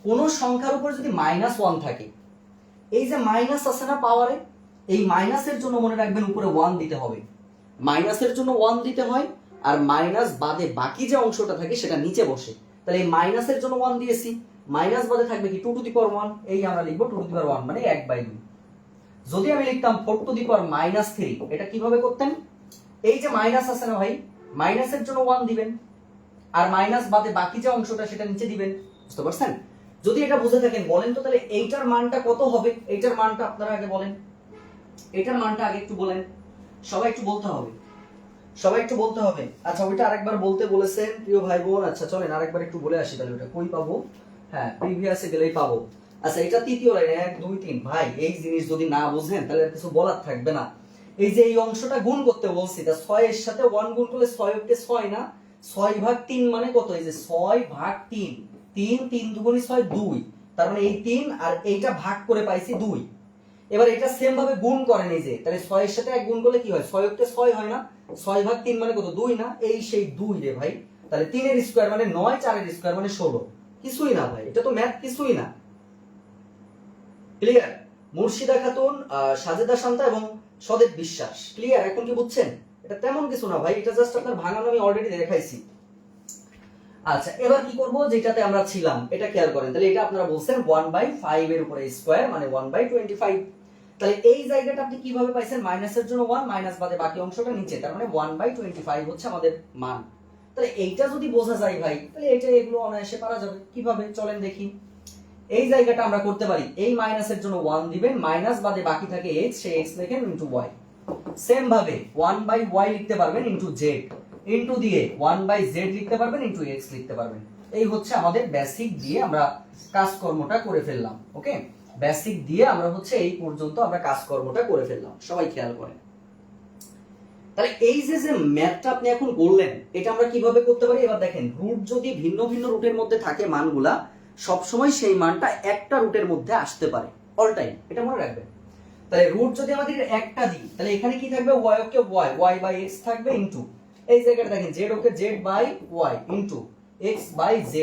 কোন সংখ্যার উপর যদি -1 থাকে, এই যে মাইনাস আছে না পাওয়ারে, এই মাইনাসের জন্য মনে রাখবেন উপরে 1 দিতে হবে। মাইনাসের জন্য 1 দিতে হয়, আর মাইনাস বাদে বাকি যে অংশটা থাকে সেটা নিচে বসে। তাহলে এই মাইনাসের জন্য 1 দিয়েছি, মাইনাস বাদে থাকবে কি 2 টু দি পাওয়ার 1, এই আমরা লিখবো 2 টু দি পাওয়ার 1 মানে 1/2। যদি আমি লিখতাম 4 টু দি পাওয়ার -3, এটা কিভাবে করতেন? এই যে মাইনাস আছে না ভাই, মাইনাসের জন্য 1 দিবেন, আর মাইনাস বাদে বাকি যে অংশটা সেটা নিচে দিবেন। বুঝতে পারছেন? যদি এটা বুঝে থাকেন বলেন তো তাহলে এইটার মানটা কত হবে? এইটার মানটা আপনারা আগে বলেন, এটার মানটা আগে একটু বলেন। সবাই একটু বলতে হবে, সবাই একটু বলতে হবে। আচ্ছা, ওইটা আরেকবার বলতে বলেছেন প্রিয় ভাই বোন। আচ্ছা চলেন আরেকবার একটু বলে আসি, তাহলে ওটা কই পাবো? হ্যাঁ, প্রিভিয়াসে গেলেই পাবো। আচ্ছা, এটা তৃতীয় লাইন 1 2 3। ভাই এই জিনিস যদি না বুঝেন তাহলে আর কিছু বলার থাকবে না। এই যে এই অংশটা গুণ করতে বলছি, তা 6 এর সাথে 1 গুণ করলে 6 কে 6 না, 6 ভাগ 3 মানে কত? এই যে 6 ভাগ 3, 3 3 দুগুণে 6 2, তার মানে এই 3 আর এইটা ভাগ করে পাইছি 2। এবার এটা সেম ভাবে গুণ করেন, এই যে তাহলে 6 এর সাথে 1 গুণ করলে কি হয়? 6 কে 6 হয় না, 6 ভাগ 3 মানে কত? 2 না, এই সেই 2 রে ভাই। তাহলে 3 এর স্কয়ার মানে 9, 4 এর স্কয়ার মানে 16। কিছুই না ভাই, এটা তো ম্যাথ কিছুই না। ক্লিয়ার? মুর্শিদা খাতুন, সাজেদা শান্তা এবং সদেব বিশ্বাস। ক্লিয়ার? এখন কি বুঝছেন? এটা তেমন কিছু না ভাই, এটা জাস্ট আপনার ভাঙানো আমি অলরেডি দেখাইছি। আচ্ছা, এবার কি করব, যেটাতে আমরা ছিলাম এটা খেয়াল করেন। তাহলে এটা আপনারা বলছেন 1/5 এর উপরে স্কয়ার মানে 1/25। তাহলে এই জায়গাটা আপনি কিভাবে পাইছেন? মাইনাসের জন্য 1, মাইনাস বাদে বাকি অংশটা নিচে, তার মানে 1/25 হচ্ছে আমাদের মান। তাহলে এইটা যদি বোঝা যায় ভাই, তাহলে এটা এগুলো অনায়াসে পারা যাবে। কিভাবে চলেন দেখি। এই জায়গাটা আমরা করতে পারি, এই মাইনাসের জন্য 1 দিবেন, মাইনাস বাদে বাকি থাকে x, সেই x লেখেন ইনটু y। সেম ভাবে 1/y লিখতে পারবেন ইনটু z, ইনটু দিয়ে 1/z লিখতে পারবেন ইনটু x লিখতে পারবেন। এই হচ্ছে আমাদের বেসিক দিয়ে আমরা কাজকর্মটা করে ফেললাম। ওকে, বেসিক দিয়ে আমরা হচ্ছে এই পর্যন্ত আমরা কাজকর্মটা করে ফেললাম। সবাই খেয়াল করেন। তাহলে এই যে ম্যাথটা আপনি এখন করলেন, এটা আমরা কিভাবে করতে পারি? এবার দেখেন, রুট যদি ভিন্ন ভিন্ন রুটের মধ্যে থাকে মানগুলা, সবসময় সেই মানটা একটা রুটের মধ্যে আসতে পারে, অল টাইম, এটা মনে রাখবেন। তাহলে রুট যদি আমাদের একটা দিই, তাহলে এখানে কি থাকবে? y okay y, y by x থাকবে ইনটু এই জায়গাটা দেখেন z okay z by y into x by z।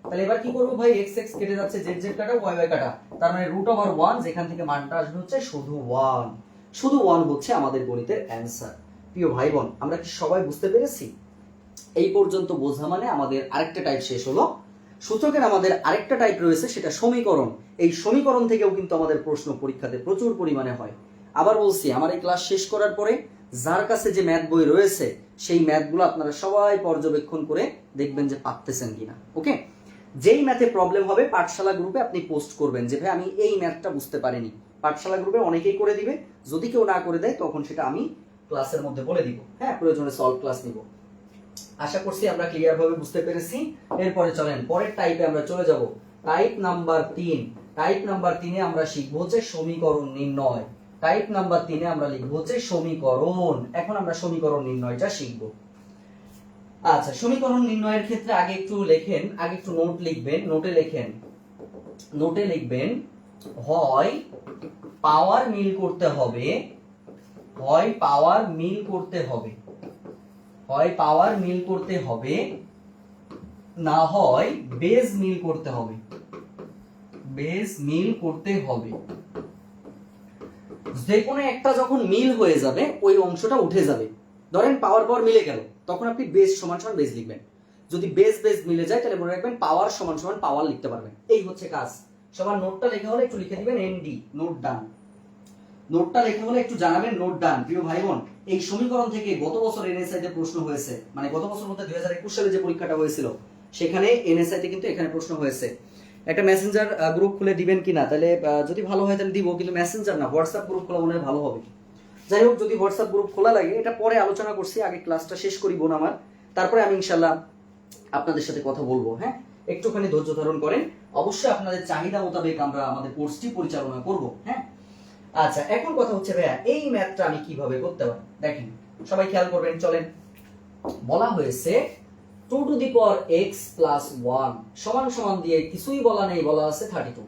তাহলে এবার কি করব ভাই? x x কেটে যাচ্ছে, z z কাটা, y y কাটা, তার মানে রুট ওভার 1, যেখান থেকে মানটা আসবে হচ্ছে শুধু 1। শুধু 1 হচ্ছে আমাদের গণিতের অ্যানসার। প্রিয় ভাই বোন, আমরা কি সবাই বুঝতে পেরেছি? এই পর্যন্ত বোঝা মানে আমাদের আরেকটা টাইপ শেষ হলো। সূচকের আমাদের আরেকটা টাইপ রয়েছে, সেটা সমীকরণ। এই সমীকরণ থেকেও কিন্তু আমাদের প্রশ্ন পরীক্ষাতে প্রচুর পরিমাণে হয়। আবার বলছি, আমার এই ক্লাস শেষ করার পরে যার কাছে যে ম্যাথ বই রয়েছে, সেই ম্যাথগুলো আপনারা সবাই পর্যবেক্ষণ করে দেখবেন যে পারতেছেন কিনা। ওকে, যেই ম্যাথে প্রবলেম হবে পাঠশালা গ্রুপে আপনি পোস্ট করবেন যে ভাই আমি এই ম্যাথটা বুঝতে পারিনি। পাঠশালা গ্রুপে অনেকেই করে দিবে, যদি কেউ না করে দেয় তখন সেটা আমি ক্লাসের মধ্যে বলে দিব। হ্যাঁ, প্রয়োজনে সলভ ক্লাস নিব। আশা করছি আমরা ক্লিয়ার ভাবে বুঝতে পেরেছি। এরপরে চলেন পরের টাইপে আমরা চলে যাব। Type number 3। টাইপ নাম্বার 3 এ আমরা শিখবো হচ্ছে সমীকরণ নির্ণয়। টাইপ নাম্বার 3 এ আমরা লিখবো হচ্ছে সমীকরণ। এখন আমরা সমীকরণ নির্ণয়টা শিখবো। আচ্ছা, সমীকরণ নির্ণয়ের ক্ষেত্রে আগে একটু লেখেন, আগে একটু নোট লিখবেন। নোটে লেখেন, নোটে লিখবেন হয় পাওয়ার মিল করতে হবে, হয় পাওয়ার মিল করতে হবে, হয় পাওয়ার মিল করতে হবে, না হয় বেজ মিল করতে হবে। বেজ মিল করতে হবে। যে কোনো একটা যখন মিল হয়ে যাবে ওই অংশটা উঠে যাবে। ধরেন পাওয়ার পাওয়ার মিলে গেল, তখন আপনি বেজ সমান সমান বেজ লিখবেন। যদি বেজ বেজ মিলে যায় তাহলে মনে রাখবেন পাওয়ার সমান সমান পাওয়ার লিখতে পারবেন। এই হচ্ছে কাজ। সবার নোটটা লেখা হলে একটু লিখে দিবেন এনডি, নোট ডান। নোটটা লেখা হলে একটু জানাবেন নোট ডান। প্রিয় ভাই বোন, এই সমীকরণ থেকে গত বছর এনএসআই তে প্রশ্ন হয়েছে, মানে গত বছর মধ্যে 2021 সালে যে পরীক্ষাটা হয়েছিল সেখানে এনএসআই তে কিন্তু এখানে প্রশ্ন হয়েছে। একটা মেসেঞ্জার গ্রুপ খুলে দিবেন কিনা, তাহলে যদি ভালো হয় তাহলে দিব, কিন্তু মেসেঞ্জার না, হোয়াটসঅ্যাপ গ্রুপ খোলা মনে হয় ভালো হবে। যাই হোক, যদি হোয়াটসঅ্যাপ গ্রুপ খোলা লাগে এটা পরে আলোচনা করছি, আগে ক্লাসটা শেষ করি বোন আমার, তারপরে আমি ইনশাল্লাহ আপনাদের সাথে কথা বলবো। হ্যাঁ, একটুখানি ধৈর্য ধারণ করেন। অবশ্যই আপনাদের চাহিদা মোতাবেক আমরা আমাদের কোর্সটি পরিচালনা করব। হ্যাঁ, আচ্ছা, এখন কথা হচ্ছে ভাইয়া এই ম্যাথটা আমি কিভাবে করতে পারি? দেখেন সবাই খেয়াল করবেন। চলেন, বলা হয়েছে 2 to the power x plus 1 সমান সমান দিয়ে কিছুই বলা নেই, বলা আছে 32।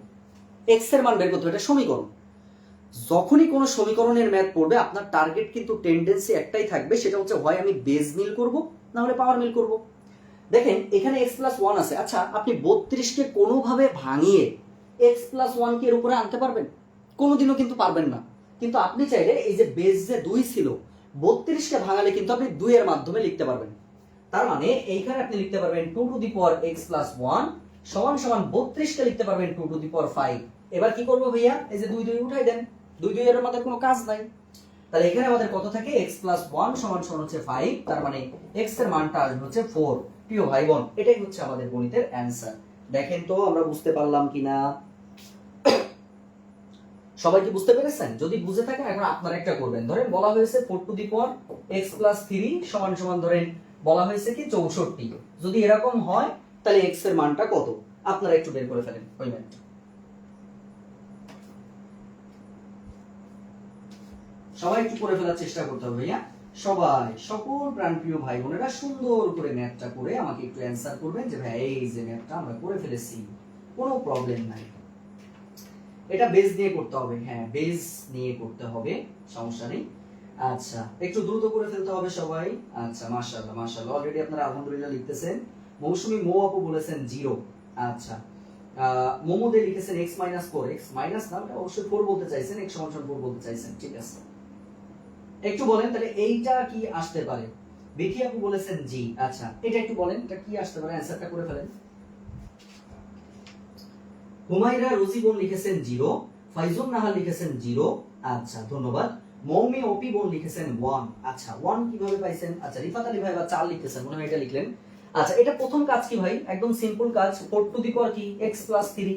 x এর মান বের করতে হবে, এটা সমীকরণ। যখনই কোনো সমীকরণের ম্যাথ পড়বে আপনার টার্গেট কিন্তু টেন্ডেন্সি একটাই থাকবে, সেটা হচ্ছে হয় আমি বেজ মিল করব, না হলে পাওয়ার মিল করব। দেখেন এখানে x প্লাস 1 আছে। আচ্ছা, আপনি 32 কে কোনোভাবে ভাঙিয়ে x প্লাস 1 কে এর উপরে আনতে পারবেন? কোনোদিনও কিন্তু পারবেন না। কিন্তু আপনি চাইলে এই যে বেজ যে 2 ছিল, 32 কে ভাঙালে কিন্তু আপনি 2 এর মাধ্যমে লিখতে পারবেন। তার মানে এইখানে আপনি লিখতে পারবেন 2 to the power x plus 1 সমান সমান 32 কে লিখতে পারবেন 2 টু দি পাওয়ার 5। এবার কি করব ভাইয়া? এই যে 2 2 উঠাই দেন, 2 2 এর মধ্যে কোনো কাজ নাই। তাহলে এখানে আমাদের কত থাকে? x প্লাস 1 সমান সমান হচ্ছে 5, তার মানে x এর মানটা আসবে হচ্ছে 4। প্রিয় ভাই বোন, এটাই হচ্ছে আমাদের গণিতের অ্যানসার। দেখেন তো আমরা বুঝতে পারলাম কিনা? সবাই কি বুঝতে পেরেছেন? যদি বুঝে থাকেন এখন আপনারা একটা করবেন। ধরেন বলা হয়েছে 4 to the power x plus 3 সমান সমান ধরেন বলা হয়েছে কি 64। যদি এরকম হয় তাহলে x এর মানটা কত? আপনারা একটু বের করে ফেলেন ওই ম্যাথটা। সবাই একটু করে ফেলার চেষ্টা করতে হবে ভাইয়া। সবাই, সকল প্রাণপ্রিয় ভাই বোনেরা সুন্দর করে ম্যাথটা করে আমাকে একটু অ্যানসার করবেন যে ভাই এই যে ম্যাথটা আমরা করে ফেলেছি, কোনো প্রবলেম নাই। এটা বেজ নিয়ে করতে হবে। হ্যাঁ, বেজ নিয়ে করতে হবে, সমস্যা নেই। আচ্ছা, একটু দ্রুত করে ফেলতে হবে সবাই। আচ্ছা, মাশাআল্লাহ মাশাআল্লাহ, অলরেডি আপনারা আলহামদুলিল্লাহ লিখতেছেন। মৌসুমী মো আপু বলেছেন 0। আচ্ছা, মোমোদে লিখেছেন x - 4, x মাইনাস না, অবশ্যই 4 বলতে চাইছেন, x সমান 4 বলতে চাইছেন, ঠিক আছে। একটু বলেন তাহলে এইটা কি আসতে পারে? বিথি আপু বলেছেন জি। আচ্ছা, এটা একটু বলেন এটা কি আসতে পারে, অ্যানসারটা করে ফেলেন। হুমায়রা রোজি বোন লিখেছেন 0, ফাইজুন নাহার লিখেছেন 0, আচ্ছা ধন্যবাদ। মৌমি ওপি বোন লিখেছেন 1, আচ্ছা 1 কিভাবে পাইছেন? আচ্ছা রিফাত আলী ভাই বা 4 লিখেছেন, মনে হয় এটা লিখলেন। আচ্ছা এটা প্রথম কাজ কি ভাই? একদম সিম্পল কাজ, 4 টু দি পাওয়ার কি x প্লাস 3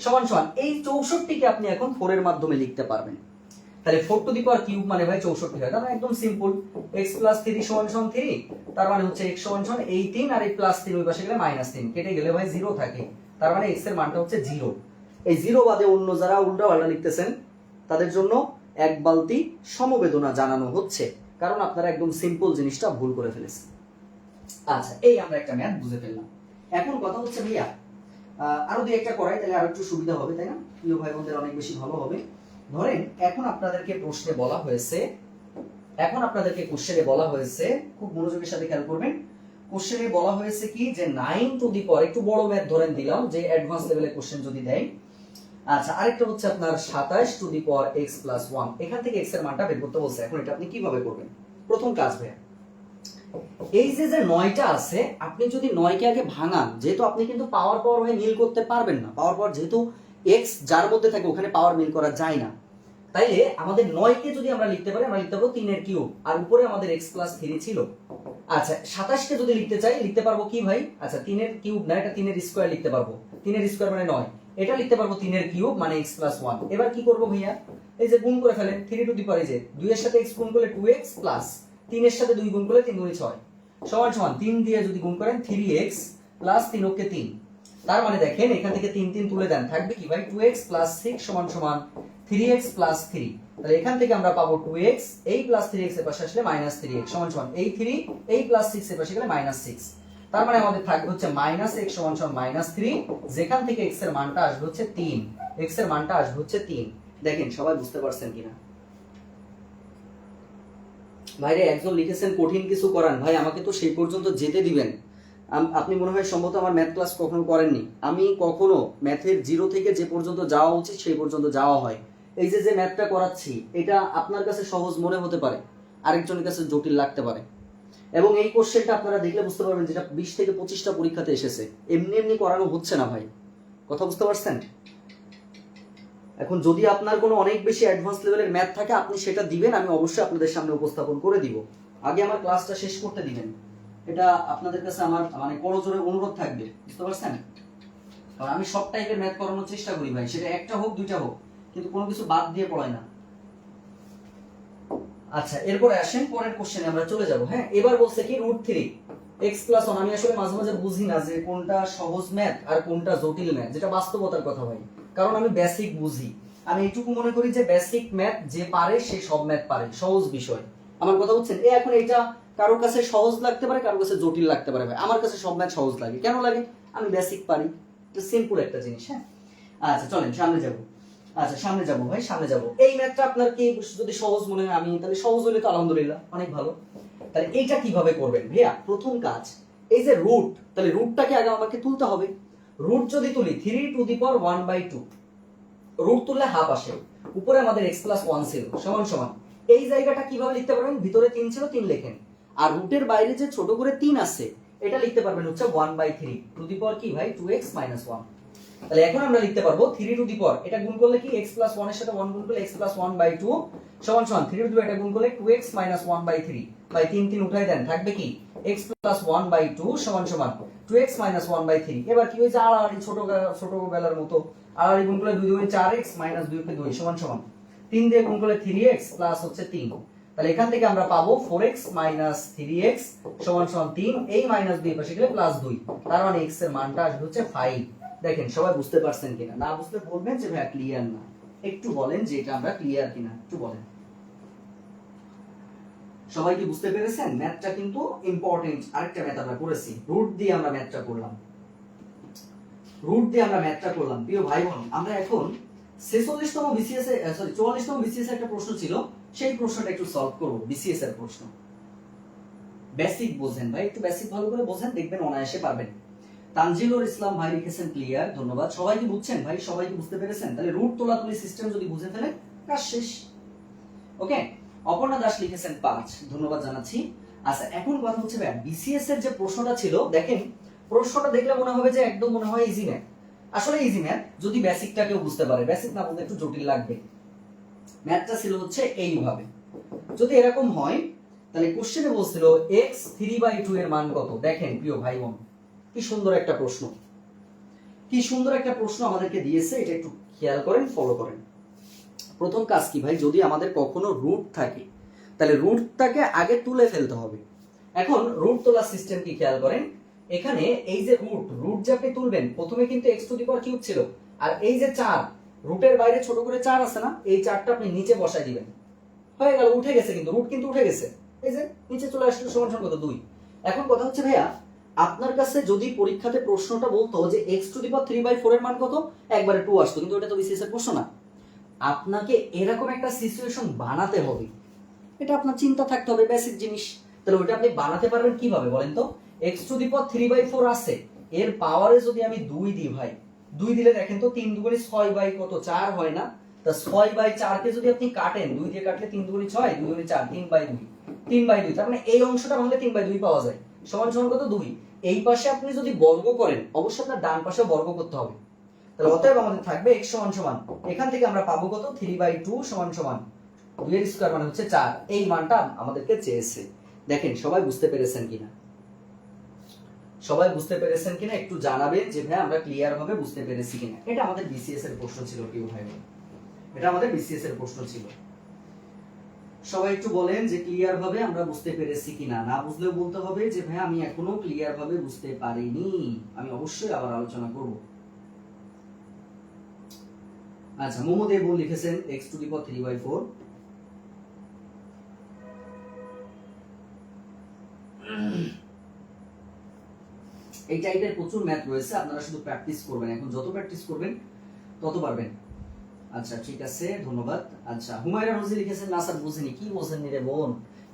সমান সমান এই 64 কে আপনি এখন 4 এর মাধ্যমে লিখতে পারবেন। তাহলে 4 টু দি পাওয়ার কিউব মানে ভাই 64 হয়, তার মানে একদম সিম্পল, x প্লাস 3 সমান সমান 3, তার মানে হচ্ছে x সমান সমান এই 3 আর এই প্লাস 3 ওই পাশে গেলে মাইনাস 3 কেটে গেলে ভাই 0 থাকে, তার মানে x এর মানটা হচ্ছে 0। এই 0 বাদে অন্য যারা উল্টা পাল্টা লিখতেছেন তাদের জন্য এক বালতি সমবেদনা জানানো হচ্ছে, কারণ আপনারা একদম সিম্পল জিনিসটা ভুল করে ফেলেছেন। আচ্ছা এই আমরা একটা ম্যাথ বুঝে ফেললাম। এখন কথা হচ্ছে ভাইয়া আরো দুই একটা করাই, তাহলে আরো একটু সুবিধা হবে, তাই না? প্রিয় ভাই বোনদের অনেক বেশি ভালো হবে। ধরেন এখন আপনাদেরকে কোশ্চেনে বলা হয়েছে, খুব মনোযোগের সাথে খেয়াল করবেন। কোশ্চেনে বলা হয়েছে কি যে 9 টু দি পাওয়ার, একটু বড় ম্যাথ ধরেন দিলাম যে অ্যাডভান্স লেভেলের কোশ্চেন যদি দেয়। আচ্ছা আরেকটা হচ্ছে আপনার 27 to the power x plus 1, এখান থেকে x এর মানটা বের করতে বলছে। এখন এটা আপনি কিভাবে করবেন? প্রথম কাজ ভাইয়া, এই যে 9টা আছে, আপনি যদি 9 কে আগে ভাঙান, যেহেতু আপনি কিন্তু পাওয়ার ভাই মিল করতে পারবেন না, পাওয়ার যেহেতু x যার মধ্যে থাকে ওখানে পাওয়ার মিল করা যায় না, তাইলে আমাদের 9 কে যদি আমরা লিখতে পারি, আমরা লিখতে পারবো 3 এর কিউব, আর উপরে আমাদের x প্লাস 3 ছিল। আচ্ছা 27 কে যদি লিখতে চাই, লিখতে পারবো কি ভাই? আচ্ছা 3 এর কিউব না, এটা 3 এর স্কয়ার লিখতে পারবো, 3 এর স্কয়ার মানে 9, এটা লিখতে পারবো 3 এর কিউব মানে x প্লাস 1। এবার কি করব ভাইয়া? এই যে গুণ করে ফেলেন, 3 টু দি পাওয়ার, এই যে 2 এর সাথে x গুণ করলে 2x প্লাস 3 এর সাথে 2 গুণ করলে 3 2 6 সমান সমান 3 দিয়ে যদি গুণ করেন 3x প্লাস 3 ওকে 3, তার মানে দেখেন এখান থেকে 3 3 তুলে দেন, থাকবে কি ভাই? 2x প্লাস 6 সমান সমান 3x প্লাস 3। তাহলে এখান থেকে আমরা পাবো 2x, এই প্লাস 3x এর পাশে আসলে মাইনাস 3x সমান সমান এই 3, এই প্লাস 6 এর পাশে গেলে মাইনাস 6, তার মানে আমাদের থাকবে হচ্ছে মাইনাস x সমান সমান মাইনাস 3, যেখান থেকে x এর মানটা আসবে হচ্ছে 3, x এর মানটা আসবে হচ্ছে 3। দেখেন সবাই বুঝতে পারছেন কিনা? ভাইরে একজন লিখেছেন কঠিন কিছু করান, ভাই আমাকে তো সেই পর্যন্ত যেতে দিবেন। আপনি মনে হয় সম্ভবত আমার ম্যাথ ক্লাস কখনো করেননি। আমি কখনো ম্যাথের 0 থেকে যে পর্যন্ত যাওয়া উচিত সেই পর্যন্ত যাওয়া হয়। এই যে ম্যাথটা করাচ্ছি, এটা আপনার কাছে সহজ মনে হতে পারে, আরেকজনের কাছে জটিল লাগতে পারে। এবং এই কোশ্চেনটা আপনারা দেখলে বুঝতে পারবেন যেটা 20 থেকে 25টা পরীক্ষাতে এসেছে, এমনি এমনি করানো হচ্ছে না ভাই। কথা বুঝতে পারছেন? এখন যদি আপনার কোনো অনেক বেশি অ্যাডভান্স লেভেলের ম্যাথ থাকে, আপনি সেটা দিবেন, আমি অবশ্যই আপনাদের সামনে উপস্থাপন করে দিব। আগে আমার ক্লাসটা শেষ করতে দিবেন, এটা আপনাদের কাছে আমার মানে করজোরে অনুরোধ থাকবে, বুঝতে পারছেন? কারণ আমি সব টাইপের ম্যাথ করানোর চেষ্টা করি ভাই, সেটা একটা হোক দুইটা হোক, কিন্তু কোনো কিছু বাদ দিয়ে পড়াই না। আচ্ছা এরপরে আসেন পরের কোশ্চেনে আমরা চলে যাব। হ্যাঁ এবার বলছে কি √3 x প্লাস 1। আমি আসলে মাঝে মাঝে বুঝি না যে কোনটা সহজ ম্যাথ আর কোনটা জটিল ম্যাথ, যেটা বাস্তবতার কথা ভাই, কারণ আমি বেসিক বুঝি। আমি এইটুকু মনে করি যে বেসিক ম্যাথ যে পারে সে সব ম্যাথ পারে, সহজ বিষয়। আমার কথা বুঝছেন? এখন এটা কারোর কাছে সহজ লাগতে পারে, কারোর কাছে জটিল লাগতে পারে ভাই। আমার কাছে সব ম্যাথ সহজ লাগে। কেন লাগে? আমি বেসিক পারি, এটা সিম্পল একটা জিনিস। হ্যাঁ আচ্ছা চলেন সামনে যাব। আচ্ছা সামনে যাব ভাই, সামনে যাব। এই ম্যাথটা আপনার কি যদি সহজ মনে হয়, আমি তাহলে সহজ হলে তো আলহামদুলিল্লাহ অনেক ভালো। তাহলে এইটা কিভাবে করবেন ভাইয়া? প্রথম কাজ, এই যে রুট, তাহলে রুটটাকে আগে আমাকে তুলতে হবে। রুট যদি তুলি 3 টু দি পাওয়ার 1/2, রুট তুললে হাফ আসে, উপরে আমাদের x প্লাস 1 ছিল সমান সমান এই জায়গাটা কিভাবে লিখতে পারবেন? ভিতরে 3 ছিল 3 লেখেন, আর রুটের বাইরে যে ছোট করে 3 আছে এটা লিখতে পারবেন হচ্ছে 1/3 টু দি পাওয়ার কি ভাই? 2x minus 1। তাহলে এখন আমরা লিখতে পারবো 3 টু দি পাওয়ার, এটা গুণ করলে কি x প্লাস 1 এর সাথে 1 গুণ করলে x প্লাস 1/2 সমান সমান 3 টু দি পাওয়ার, এটা গুণ করলে 2x মাইনাস 1/3, বাই 3 3 উঠাই দেন, থাকবে কি x প্লাস 1/2 সমান সমান 2x মাইনাস 1/3। এবার কি হয়েছে? আড়াআড়ি ছোটবেলার মতো আড়াআড়ি গুণ করলে 2 2 4x মাইনাস 2 কে 2 সমান সমান 3 দিয়ে গুণ করলে 3x প্লাস হচ্ছে 3। তাহলে এখান থেকে আমরা পাবো 4x মাইনাস 3x সমান সমান 3, এই মাইনাস 2 পাশে গেলে প্লাস 2, তার মানে x এর মানটা আসবে হচ্ছে 5। দেখেন সবাই বুঝতে পারছেন কিনা? না বুঝলে বলবেন যে ভাই ক্লিয়ার না, একটু বলেন যে এটা আমরা ক্লিয়ার কিনা, একটু বলেন। সবাই কি বুঝতে পেরেছেন? ম্যাথটা কিন্তু ইম্পর্টেন্ট। আরেকটা ম্যাথ আমরা করেছি, রুট দিয়ে আমরা ম্যাথটা করলাম, প্রিয় ভাই বোন। আমরা এখন 46তম বিসিএস এ 44তম বিসিএস একটা প্রশ্ন ছিল, সেই প্রশ্নটা একটু সলভ করব। বিসিএস এর প্রশ্ন, বেসিক বোঝেন ভাই, একটু বেসিক ভালো করে বোঝেন, দেখবেন অনায়াসে পারবেন। তানজিলুর ইসলাম ভাই লিখেছেন ক্লিয়ার, ধন্যবাদ। সবাই কি বুঝছেন ভাই? সবাই কি বুঝতে পেরেছেন? তাহলে রুট তোলাতুলি সিস্টেম যদি বুঝে ফেলেন, কাজ শেষ। ওকে, অপর্ণা দাস লিখেছেন 5, ধন্যবাদ জানাচ্ছি। আচ্ছা এখন কথা হচ্ছে ভাই বিসিএস এর যে প্রশ্নটা ছিল, দেখেন প্রশ্নটা দেখলে মনে হবে যে একদম মনে হয় ইজি না, আসলে ইজি ম্যাথ, যদি বেসিকটা কেউ বুঝতে পারে, বেসিক না বলতে একটু জটিল লাগবে। ম্যাথটা ছিল হচ্ছে এইভাবে, যদি এরকম হয় তাহলে কোশ্চেনে বলছিল x 3/2 এর মান কত। দেখেন প্রিয় ভাই বোন, কি সুন্দর একটা প্রশ্ন, কি সুন্দর একটা প্রশ্ন আমাদেরকে দিয়েছে, এটা একটু খেয়াল করেন, ফলো করেন। প্রথম কাজ কি ভাই, যদি আমাদের কখনো রুট থাকে তাহলে রুটটাকে আগে তুলে ফেলতে হবে। এখন রুট তোলার সিস্টেম কি খেয়াল করেন, এখানে এই যে রুট যে আপনি তুলবেন, প্রথমে কিন্তু x to the power cube ছিল, আর এই যে 4, রুটের বাইরে ছোট করে 4 আছে না, এই 4টা আপনি নিচে বসাই দিবেন, হয়ে গেল, উঠে গেছে, কিন্তু রুট কিন্তু উঠে গেছে, এই যে নিচে চলে আসলো, সমান সমান কত 2। এখন কথা হচ্ছে ভাইয়া, আপনার কাছে যদি পরীক্ষাতে প্রশ্নটা বলতো যে x টু দি পাওয়ার 3/4 এর মান কত, একবারে 2 আসতো, কিন্তু এটা তো বিসিএস এর প্রশ্ন না। আপনাকে এরকম একটা সিচুয়েশন বানাতে হবে, এটা আপনার চিন্তা থাকতে হবে, বেসিক জিনিস। তাহলে ওটা আপনি বানাতে পারবেন কিভাবে বলেন তো, x টু দি পাওয়ার 3/4 আছে, এর পাওয়ারে যদি আমি 2 দিই ভাই, 2 দিলে দেখেন তো 3 দুগুণে 6 বাই কত 4 হয় না, তা 6/4 কে যদি আপনি কাটেন, 2 দিয়ে কাটলে 3 দুগুণে 6, 2 দুগুণে 4, 3/2, 3/2, তার মানে এই অংশটা ভাঙলে 3/2 পাওয়া যায়, সমান সমান কত 2। এই পাশে আপনি যদি বর্গ করেন, অবশ্যই আপনার ডান পাশে বর্গ করতে হবে। তাহলে অতএব আমাদের থাকবে x সমান সমান, এখান থেকে আমরা পাবো কত 3/2 সমান সমান 2 এর স্কয়ার মানে হচ্ছে 4, এই মানটা আমাদেরকে চেয়েছে। দেখেন সবাই বুঝতে পেরেছেন কিনা, সবাই বুঝতে পেরেছেন কিনা একটু জানাবেন যে ভাই আমরা ক্লিয়ার ভাবে বুঝতে পেরেছি কিনা। এটা আমাদের বিসিএস এর প্রশ্ন ছিল প্রিয় ভাই, এটা আমাদের বিসিএস এর প্রশ্ন ছিল। সবাই একটু বলেন যে ক্লিয়ার ভাবে আমরা বুঝতে পেরেছি কিনা, না বুঝলেও বলতে হবে যে ভাই আমি এখনো ক্লিয়ার ভাবে বুঝতে পারিনি, আমি অবশ্যই আবার আলোচনা করব। আচ্ছা, মোহাম্মদ এবু লিখেছেন x টু দি পাওয়ার 3/4। এই টাইপের প্রচুর ম্যাথ রয়েছে, আপনারা শুধু প্র্যাকটিস করবেন, এখন যত প্র্যাকটিস করবেন তত পারবেন। আচ্ছা ঠিক আছে, ধন্যবাদ। আচ্ছা, হুমায়রা রোজি লিখেছেন না স্যার বুঝিনি, কি বোঝেননি রে বোন,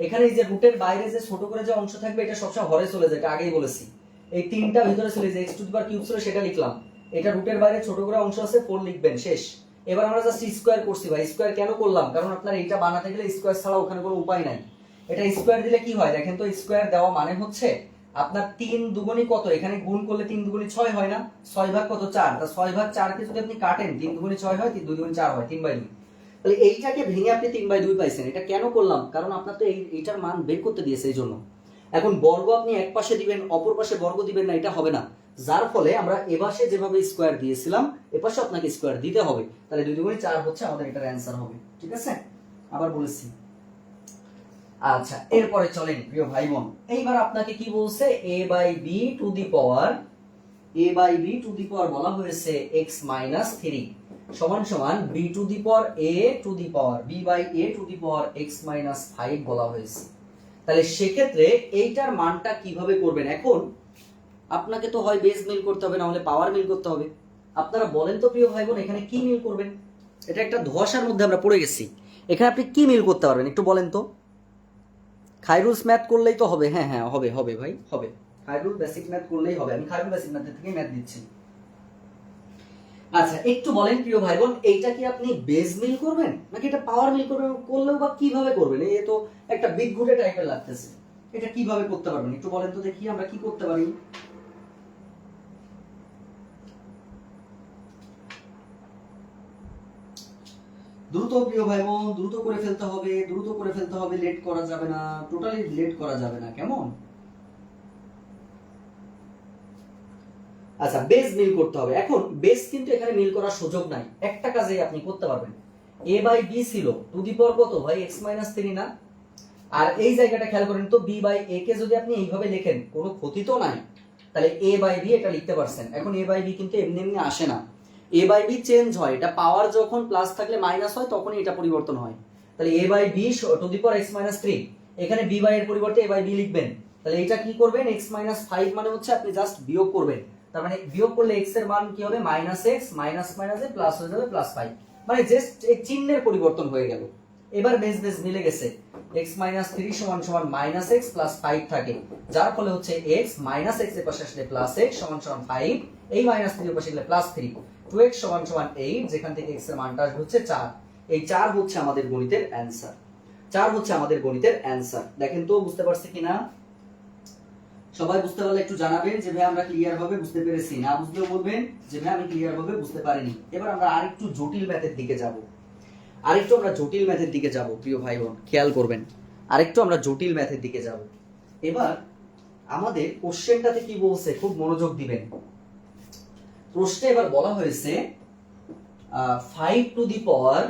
এখানে এই যে রুটের বাইরে যে ছোট করে যে অংশ থাকবে এটা সবসময় হরে চলে যায়, এটা আগেই বলেছি। এই তিনটা ভিতরে চলে যায়, x to the power cube ছিল সেটা লিখলাম, এটা রুটের বাইরে ছোট করে অংশ আছে 4 লিখবেন, শেষ। এবার আমরা জাস্ট স্কয়ার করছি ভাই, স্কয়ার কেন করলাম, কারণ আপনার এইটা বানাতে গেলে স্কয়ার ছাড়া ওখানে কোনো উপায় নাই। এটা স্কয়ার দিলে কি হয় দেখেন তো, স্কয়ার দেওয়া মানে হচ্ছে আপনার 3 দুগুণই কত, এখানে গুণ করলে 3 দুগুণই 6 হয় না, 6 ভাগ কত 4, তা 6 ভাগ 4 কে যদি আপনি কাটেন 3 দুগুণই 6 হয়, 3 দুগুণই 4 হয়, 3/2। তাহলে এইটাকে ভেঙে আপনি 3/2 পাইছেন, এটা কেন করলাম, কারণ আপনার তো এইটার মান বের করতে দিয়েছে এই জন্য। এখন বর্গ আপনি এক পাশে দিবেন, অপর পাশে বর্গ দিবেন না, এটা হবে না, যার ফলে আমরা এপাশে যেভাবে স্কয়ার দিয়েছিলাম এপাশে আপনাকে স্কয়ার দিতে হবে, তাহলে 2 দুগুণে 4 হচ্ছে আমাদের এটার অ্যানসার হবে, ঠিক আছে, আবার বলেছি। আচ্ছা, এরপরে চলেন প্রিয় ভাই বোন, এইবার আপনাকে কি বলছে, a/b to the power, a/b to the পাওয়ার বলা হয়েছে x - 3 সমান সমান b to the power a to the power b/a to the power x - 5 বলা হয়েছে। তাহলে সেক্ষেত্রে এইটার মানটা কিভাবে করবেন, এখন আপনাকে তো হয় বেস মিল করতে হবে, না হলে পাওয়ার মিল করতে হবে। আপনারা বলেন তো প্রিয় ভাই বোন, এখানে কি মিল করবেন, এটা একটা ধোঁয়াশার মধ্যে আমরা পড়ে গেছি, এখানে আপনি কি মিল করতে পারবেন একটু বলেন তো। খায়রুলস ম্যাথ করলেই তো হবে, হ্যাঁ হ্যাঁ হবে হবে ভাই হবে, খায়রুল বেসিক ম্যাথ করলেই হবে, আমি খায়রুল বেসিক ম্যাথ থেকে ম্যাথ দিচ্ছি। আচ্ছা একটু বলেন প্রিয় ভাই বোন, এইটা কি আপনি বেস মিল করবেন নাকি এটা পাওয়ার মিল করবেন, করলেও বা কিভাবে করবেন, এই তো একটা বিগ ঘুটে টাইপের লাগতেছে, এটা কিভাবে করতে পারবেন একটু বলেন তো দেখি, আমরা কি করতে পারি। দ্রুত প্রিয় ভাই বোন, দ্রুত করে ফেলতে হবে, দ্রুত করে ফেলতে হবে, লেট করা যাবে না, টোটালি লেট করা যাবে না, কেমন। আচ্ছা, বেস মিল করতে হবে, এখন বেস কিন্তু এখানে মিল করার সুযোগ নাই, একটা কাজেই আপনি করতে পারবেন, a/b ছিল টু দি পাওয়ার কত ভাই x - 3 না, আর এই জায়গাটা খেয়াল করেন তো, b/a কে যদি আপনি এইভাবে লেখেন কোনো ক্ষতি তো নাই, তাহলে a/b এটা লিখতে পারছেন। এখন a/b কিন্তু এমনি এমনি আসে না, a/b চেঞ্জ হয়, এটা পাওয়ার যখন প্লাস থাকলে মাইনাস হয় তখনই এটা পরিবর্তন হয়। তাহলে a/b to the power x - 3, এখানে b এর পরিবর্তে a/b লিখবেন, তাহলে এটা কি করবেন, x - 5 মানে হচ্ছে আপনি জাস্ট বিয়োগ করবেন, তার মানে বিয়োগ করলে x এর মান কি হবে -x, মাইনাস মাইনাসে প্লাস হয়ে যাবে +5, মানে জাস্ট এই চিহ্নের পরিবর্তন হয়ে গেল। এবার বেস বেস মিলে গেছে, x - 3 সমান সমান -x + 5 থাকে, যার ফলে হচ্ছে x -x এর পাশে আসলে +x সমান সমান 5, এই -3 এর পাশে গেলে +3, 2x সমান সমান 8, যেখান থেকে x এর মানটা আসবে হচ্ছে 4। এই 4 হচ্ছে আমাদের গণিতের অ্যানসার, 4 হচ্ছে আমাদের গণিতের অ্যানসার। দেখেন তো বুঝতে পারছে কিনা, সবাই বুঝতে পারলে একটু জানাবেন যে ভাই আমরা ক্লিয়ার ভাবে বুঝতে পেরেছি, না বুঝলেও বলবেন যে ভাই আমি ক্লিয়ার ভাবে বুঝতে পারিনি। এবার আমরা আরেকটু জটিল ম্যাথের দিকে যাব, আরেকটু আমরা জটিল ম্যাথের দিকে যাব প্রিয় ভাই বোন, খেয়াল করবেন, আরেকটু আমরা জটিল ম্যাথের দিকে যাব। এবার আমাদের কোশ্চেনটাতে কি বলছে খুব মনোযোগ দিবেন। প্রশ্নে এবার বলা হয়েছে 5 to the power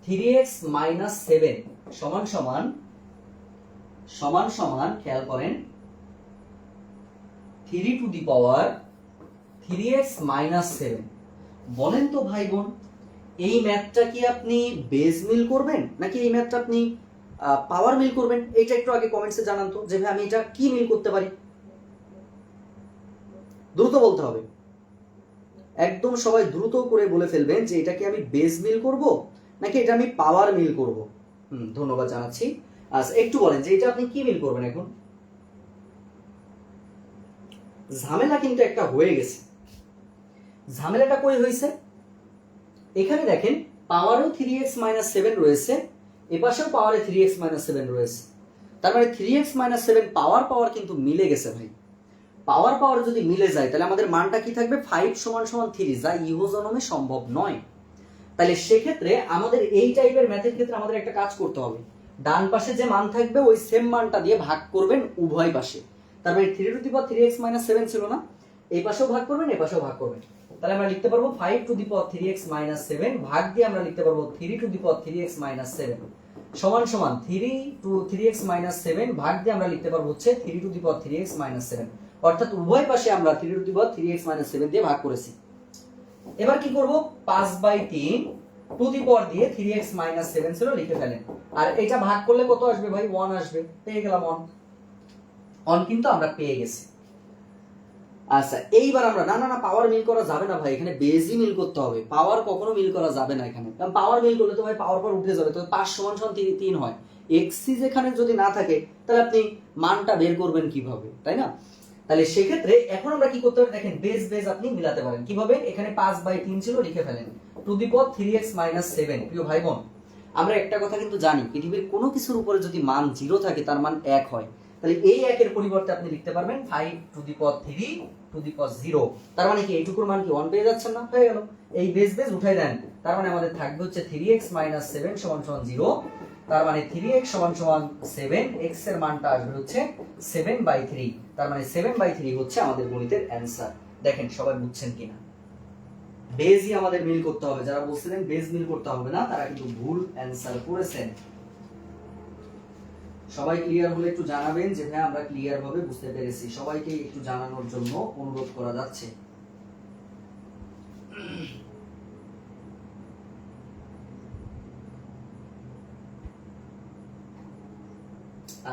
3x minus 7 সমান সমান সমান সমান খেয়াল করেন 3 to the power 3x minus 7। বলেন তো ভাই বোন, এই ম্যাথটা কি আপনি বেস মিল করবেন নাকি এই ম্যাথটা আপনি পাওয়ার মিল করবেন? এটা একটু আগে কমেন্টসে জানান তো যে ভাই আমি এটা কি মিল করতে পারি, দ্রুত বলতে হবে, একদম সবাই দ্রুত করে বলে ফেলবেন যে এটা কি আমি বেস মিল করব নাকি এটা আমি পাওয়ার মিল করব। ধন্যবাদ জানাচ্ছি। আচ্ছা একটু বলেন যে এটা আপনি কি মিল করবেন। এখন ঝামেলা কিন্তু একটা হয়ে গেছে। ঝামেলাটা কই হয়েছে? এখানে দেখেন পাওয়ারও 3x মাইনাস 7 রয়েছে, এপাশেও পাওয়ারে 3x মাইনাস 7 রয়েছে। তার মানে 3x মাইনাস 7 পাওয়ার পাওয়ার কিন্তু মিলে গেছে ভাই। পাওয়ার পাওয়ার যদি মিলে যায় তাহলে আমাদের মানটা কি থাকবে? 5 সমান সমান 3, যা ইহজনমে সম্ভব নয়। তাহলে সেক্ষেত্রে আমাদের এই টাইপের ম্যাথের ক্ষেত্রে আমাদের একটা কাজ করতে হবে, ডান পাশে যে মান থাকবে ওই সেম মানটা দিয়ে ভাগ করবেন উভয় পাশে। তার মানে 3 to the power 3x minus 7 ছিল না, এই পাশেও ভাগ করবেন এই পাশেও ভাগ করবেন। তাহলে আমরা লিখতে পারবো 5 to the power 3x minus 7 ভাগ দিয়ে আমরা লিখতে পারবো 3 to the power 3x minus 7 সমান সমান 3 টু 3x মাইনাস 7 ভাগ দিয়ে আমরা লিখতে পারবো হচ্ছে 3 to the power 3x minus 7, অর্থাৎ উভয় পাশে আমরা 3 to the power 3x minus 7 দিয়ে ভাগ করেছি। এবার কি করব? 5/3 টু দি পাওয়ার দিয়ে 3x মাইনাস 7 ছিল লিখে ফেলেন। আর এটা ভাগ করলে কত আসবে ভাই? 1 আসবে। পেয়ে গেলাম 1 কিন্তু আমরা পেয়ে গেছি। আচ্ছা এইবার আমরা না পাওয়ার মিল করা যাবে না ভাই, এখানে বেসই মিল করতে হবে, পাওয়ার কখনো মিল করা যাবে না এখানে। কারণ পাওয়ার মিল করলে তো ভাই পাওয়ার পর উঠে যাবে, তো 5 সমান সমান 3 হয়। এক্সি যেখানে যদি না থাকে তাহলে আপনি মানটা বের করবেন কিভাবে, তাই না? তাহলে সেক্ষেত্রে এখন আমরা কি করতে পারি দেখেন, বেস বেস আপনি মিলাতে পারেন কিভাবে। এখানে 5/3 ছিল লিখে ফেলেন to the power 3x minus 7। প্রিয় ভাই বোন, আমরা একটা কথা কিন্তু জানি, পৃথিবীর কোনো কিছুর উপরে যদি মান 0 থাকে তার মান 1 হয়। তাহলে এই 1 এর পরিবর্তে আপনি লিখতে পারবেন 5 to the power 3 to the power 0। তার মানে কি এইটুকুর মান কি 1 পেয়ে যাচ্ছেন না? হয়ে গেল। এই বেস বেস উঠাই দেন, তার মানে আমাদের থাকবে হচ্ছে 3x মাইনাস 7 সমান সমান 0। তার মানে 3x সমান সমান 7, x এর মানটা আসবে হচ্ছে 7/3। তার মানে 7/3 হচ্ছে আমাদের গণিতের অ্যানসার। দেখেন সবাই বুঝছেন কিনা? বেসই আমাদের মিল করতে হবে, যারা বলছিলেন বেস মিল করতে হবে না তারা কিন্তু ভুল অ্যানসার করেছেন। সবাই ক্লিয়ার হলে একটু জানাবেন যে হ্যাঁ আমরা ক্লিয়ার ভাবে বুঝতে পেরেছি। সবাইকে একটু জানানোর জন্য অনুরোধ করা যাচ্ছে।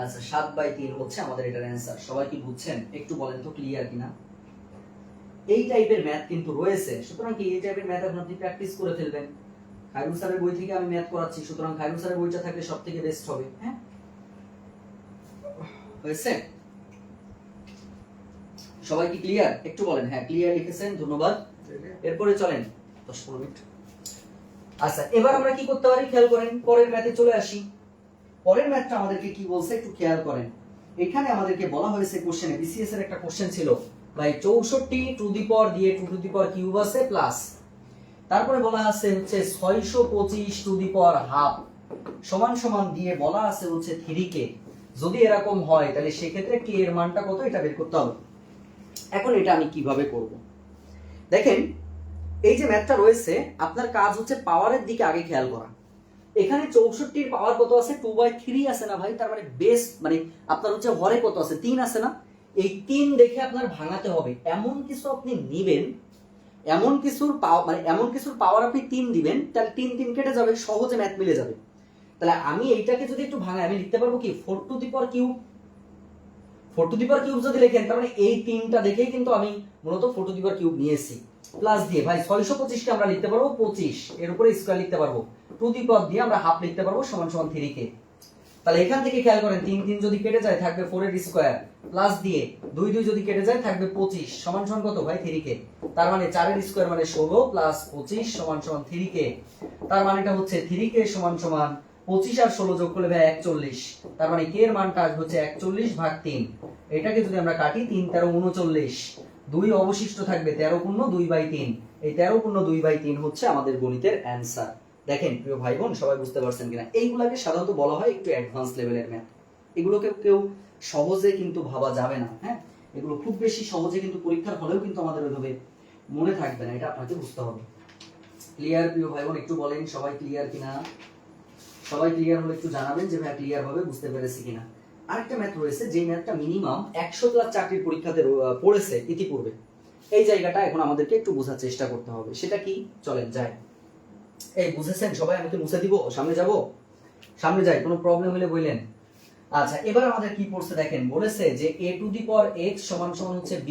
আচ্ছা 7/3 হচ্ছে আমাদের এটার অ্যানসার। সবাই কি বুঝছেন? একটু বলেন তো ক্লিয়ার কিনা। এই টাইপের ম্যাথ কিন্তু রয়েছে, সুতরাং কি এই টাইপের ম্যাথ আপনি প্র্যাকটিস করে ফেলবেন। খায়রুল স্যারের বই থেকে আমি ম্যাথ করাচ্ছি, সুতরাং খায়রুল স্যারের বইটা থাকলে সবথেকে বেস্ট হবে। হ্যাঁ হয়েছে? সবাই কি ক্লিয়ার? একটু বলেন হ্যাঁ ক্লিয়ার লিখেছেন, ধন্যবাদ। এরপরে চলেন 10-15 মিনিট। আচ্ছা এবার আমরা কি করতে পারি খেয়াল করেন, পরের ম্যাথে চলে আসি। পরের ম্যাথটা আমাদেরকে কি বলছে একটু খেয়াল করেন। এখানে আমাদেরকে বলা হয়েছে কোশ্চেনে, বিসিএস এর একটা কোশ্চেন ছিল ভাই 64 টু দি পাওয়ার দিয়ে 2 টু দি পাওয়ার কিউব আছে প্লাস, তারপরে বলা আছে হচ্ছে 625 টু দি পাওয়ার হাফ সমান সমান দিয়ে বলা আছে হচ্ছে 3k। যদি এরকম হয় তাহলে সেক্ষেত্রে k এর মানটা কত এটা বের করতে হবে। এখন এটা আমি কিভাবে করব? দেখেন এই যে ম্যাথটা রয়েছে আপনার কাজ হচ্ছে পাওয়ারের দিকে আগে খেয়াল করা। এখানে 64 এর পাওয়ার কত আছে? 2/3 আছে না ভাই? তার মানে বেস মানে আপনার হচ্ছে হরে কত আছে? 3 আছে না? এই 3 দেখে আপনার ভাঙাতে হবে। এমন কিছু আপনি নেবেন, এমন কিছুর পাওয়ার আপনি 3 দিবেন, তাহলে 3 কেটে যাবে, সহজে ম্যাথ মিলে যাবে। তাহলে আমি এইটাকে যদি একটু ভাঙাই আমি লিখতে পারবো কি 4 to the power cube. 4 to the power cube যদি লেখেন তার মানে এই 3টা দেখেই কিন্তু আমি মূলত 4 টু দি পাওয়ার কিউব নিয়েছি। প্লাস দিয়ে ভাই 625 কে আমরা লিখতে পারবো 25, এর উপরে স্কয়ার লিখতে পারবো, টু দি পাওয়ার দিয়ে আমরা হাফ লিখতে পারবো সমান সমান 3k। তাহলে এখান থেকে খেয়াল করেন 3 যদি কেটে যায় থাকবে 4 এর স্কয়ার, প্লাস দিয়ে 2 যদি কেটে যায় থাকবে 25 সমান সমান কত ভাই? 3k। তার মানে 4 এর স্কয়ার মানে 16 প্লাস 25 সমান সমান 3k। তার মানে এটা হচ্ছে 3k সমান সমান 25 আর 16 যোগ করলে ভাই 41। তার মানে k এর মানটা আসবে হচ্ছে 41/3। এটাকে যদি আমরা কাটি 3 13 39, 2 অবশিষ্ট থাকবে 13 পূর্ণ 2/3। এই 13 পূর্ণ 2/3 হচ্ছে আমাদের গণিতের অ্যানসার। দেখেন প্রিয় ভাই বোন, সবাই বুঝতে পারছেন কিনা? এইগুলাকে সাধারণত বলা হয় একটু অ্যাডভান্স লেভেলের ম্যাথ। এগুলোকে কেউ সহজে কিন্তু ভাবা যাবে না। হ্যাঁ, এগুলো খুব বেশি সহজে কিন্তু পরীক্ষার হলেও কিন্তু আমাদের ওইভাবে মনে থাকবে না, এটা আপনাকে বুঝতে হবে। ক্লিয়ার প্রিয় ভাই বোন? একটু বলেন সবাই ক্লিয়ার কিনা। সবাই ক্লিয়ার হলে একটু জানাবেন যে ভাই ক্লিয়ার ভাবে বুঝতে পেরেছি কিনা। আরেকটা ম্যাথ রয়েছে, যে ম্যাথটা মিনিমাম 100 ক্লাস চাকরির পরীক্ষাতে পড়েছে ইতিপূর্বে। এই জায়গাটা এখন আমাদেরকে একটু বোঝার চেষ্টা করতে হবে। সেটা কি? চলেন যাই। এই বুঝেছেন সবাই? আমি কি মুছে দিব? সামনে যাব? সামনে যাই, কোনো প্রবলেম হলে বললেন। আচ্ছা, এবার আমাদের কি পড়ছে দেখেন, বলেছে যে a to the power x সমান সমান হচ্ছে b।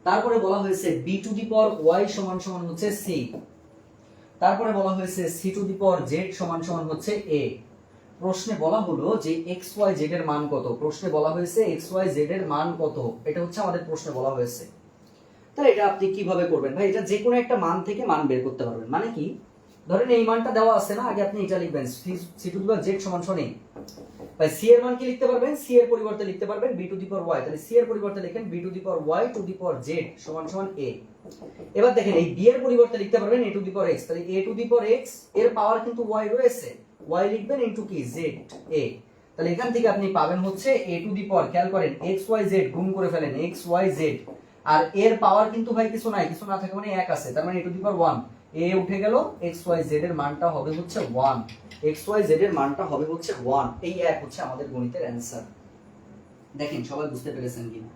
তারপরে বলা হয়েছে b to the power y সমান সমান হচ্ছে c। তারপরে বলা হয়েছে c to the power z সমান সমান হচ্ছে a। প্রশ্নে বলা হলো যে x y z এর মান কত। প্রশ্নে বলা হয়েছে x y z এর মান কত, এটা হচ্ছে আমাদের প্রশ্নে বলা হয়েছে। তাহলে এটা আপনি কিভাবে করবেন ভাই? এটা যে কোনো একটা মান থেকে মান বের করতে পারবেন। মানে কি, ধরেন এই মানটা দেওয়া আছে না, আগে আপনি এটা লিখবেন c to the power z সমান সমান a। ভাই c এর মান কি লিখতে পারবেন? c এর পরিবর্তে লিখতে পারবেন b to the power y। তাহলে c এর পরিবর্তে লিখেন b to the power y to the power z সমান সমান a। এবার দেখেন এই b এর পরিবর্তে লিখতে পারবেন a to the power x। তাহলে a to the power x এর পাওয়ার কিন্তু y রয়েছে, y লিখবেন ইনটু কি z a। তাহলে এখান থেকে আপনি পাবেন হচ্ছে a টু দি পাওয়ার, খেয়াল করেন x y z গুণ করে ফেলেন x y z, আর এর পাওয়ার কিন্তু ভাই কিছু নাই, কিছু না থাকে মানে 1 আছে, তার মানে a to the power 1। a উঠে গেল, x y z এর মানটা হবে হচ্ছে 1। x y z এর মানটা হবে হচ্ছে 1। এই এক হচ্ছে আমাদের গণিতের অ্যানসার। দেখেন সবাই বুঝতে পেরেছেন কিনা?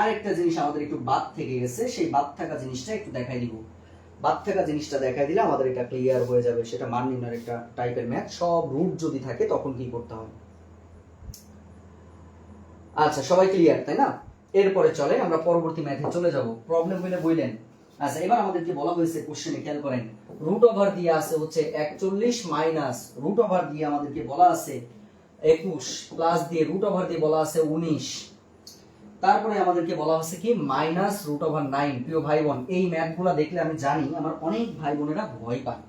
আরেকটা জিনিস আমাদের একটু বাদ থেকে গেছে, সেই বাদ থাকা জিনিসটা একটু দেখাই দিব। বাদ থাকা জিনিসটা দেখাই দিলে আমাদের এটা ক্লিয়ার হয়ে যাবে। সেটা মান নির্ণয়ের একটা টাইপের ম্যাথ, সব রুট যদি থাকে তখন কি করতে হবে। আচ্ছা, সবাই ক্লিয়ার তাই না? এরপরে চলে আমরা পরবর্তী ম্যাথে চলে যাব। প্রবলেম হইলে বললেন। আচ্ছা, এবার আমাদেরকে বলা হয়েছে কোশ্চেনে, খেয়াল করেন, রুট ওভার দিয়ে আছে হচ্ছে 41 মাইনাস রুট ওভার দিয়ে আমাদেরকে বলা আছে 21 প্লাস দিয়ে রুট ওভার দিয়ে বলা আছে 19। তারপরে আমাদেরকে বলা হচ্ছে কি মাইনাস রুট ওভার 9। প্রিয় ভাই বোন, এই ম্যাথগুলো দেখলে আমি জানি আমার অনেক ভাই বোনেরা ভয় পায়,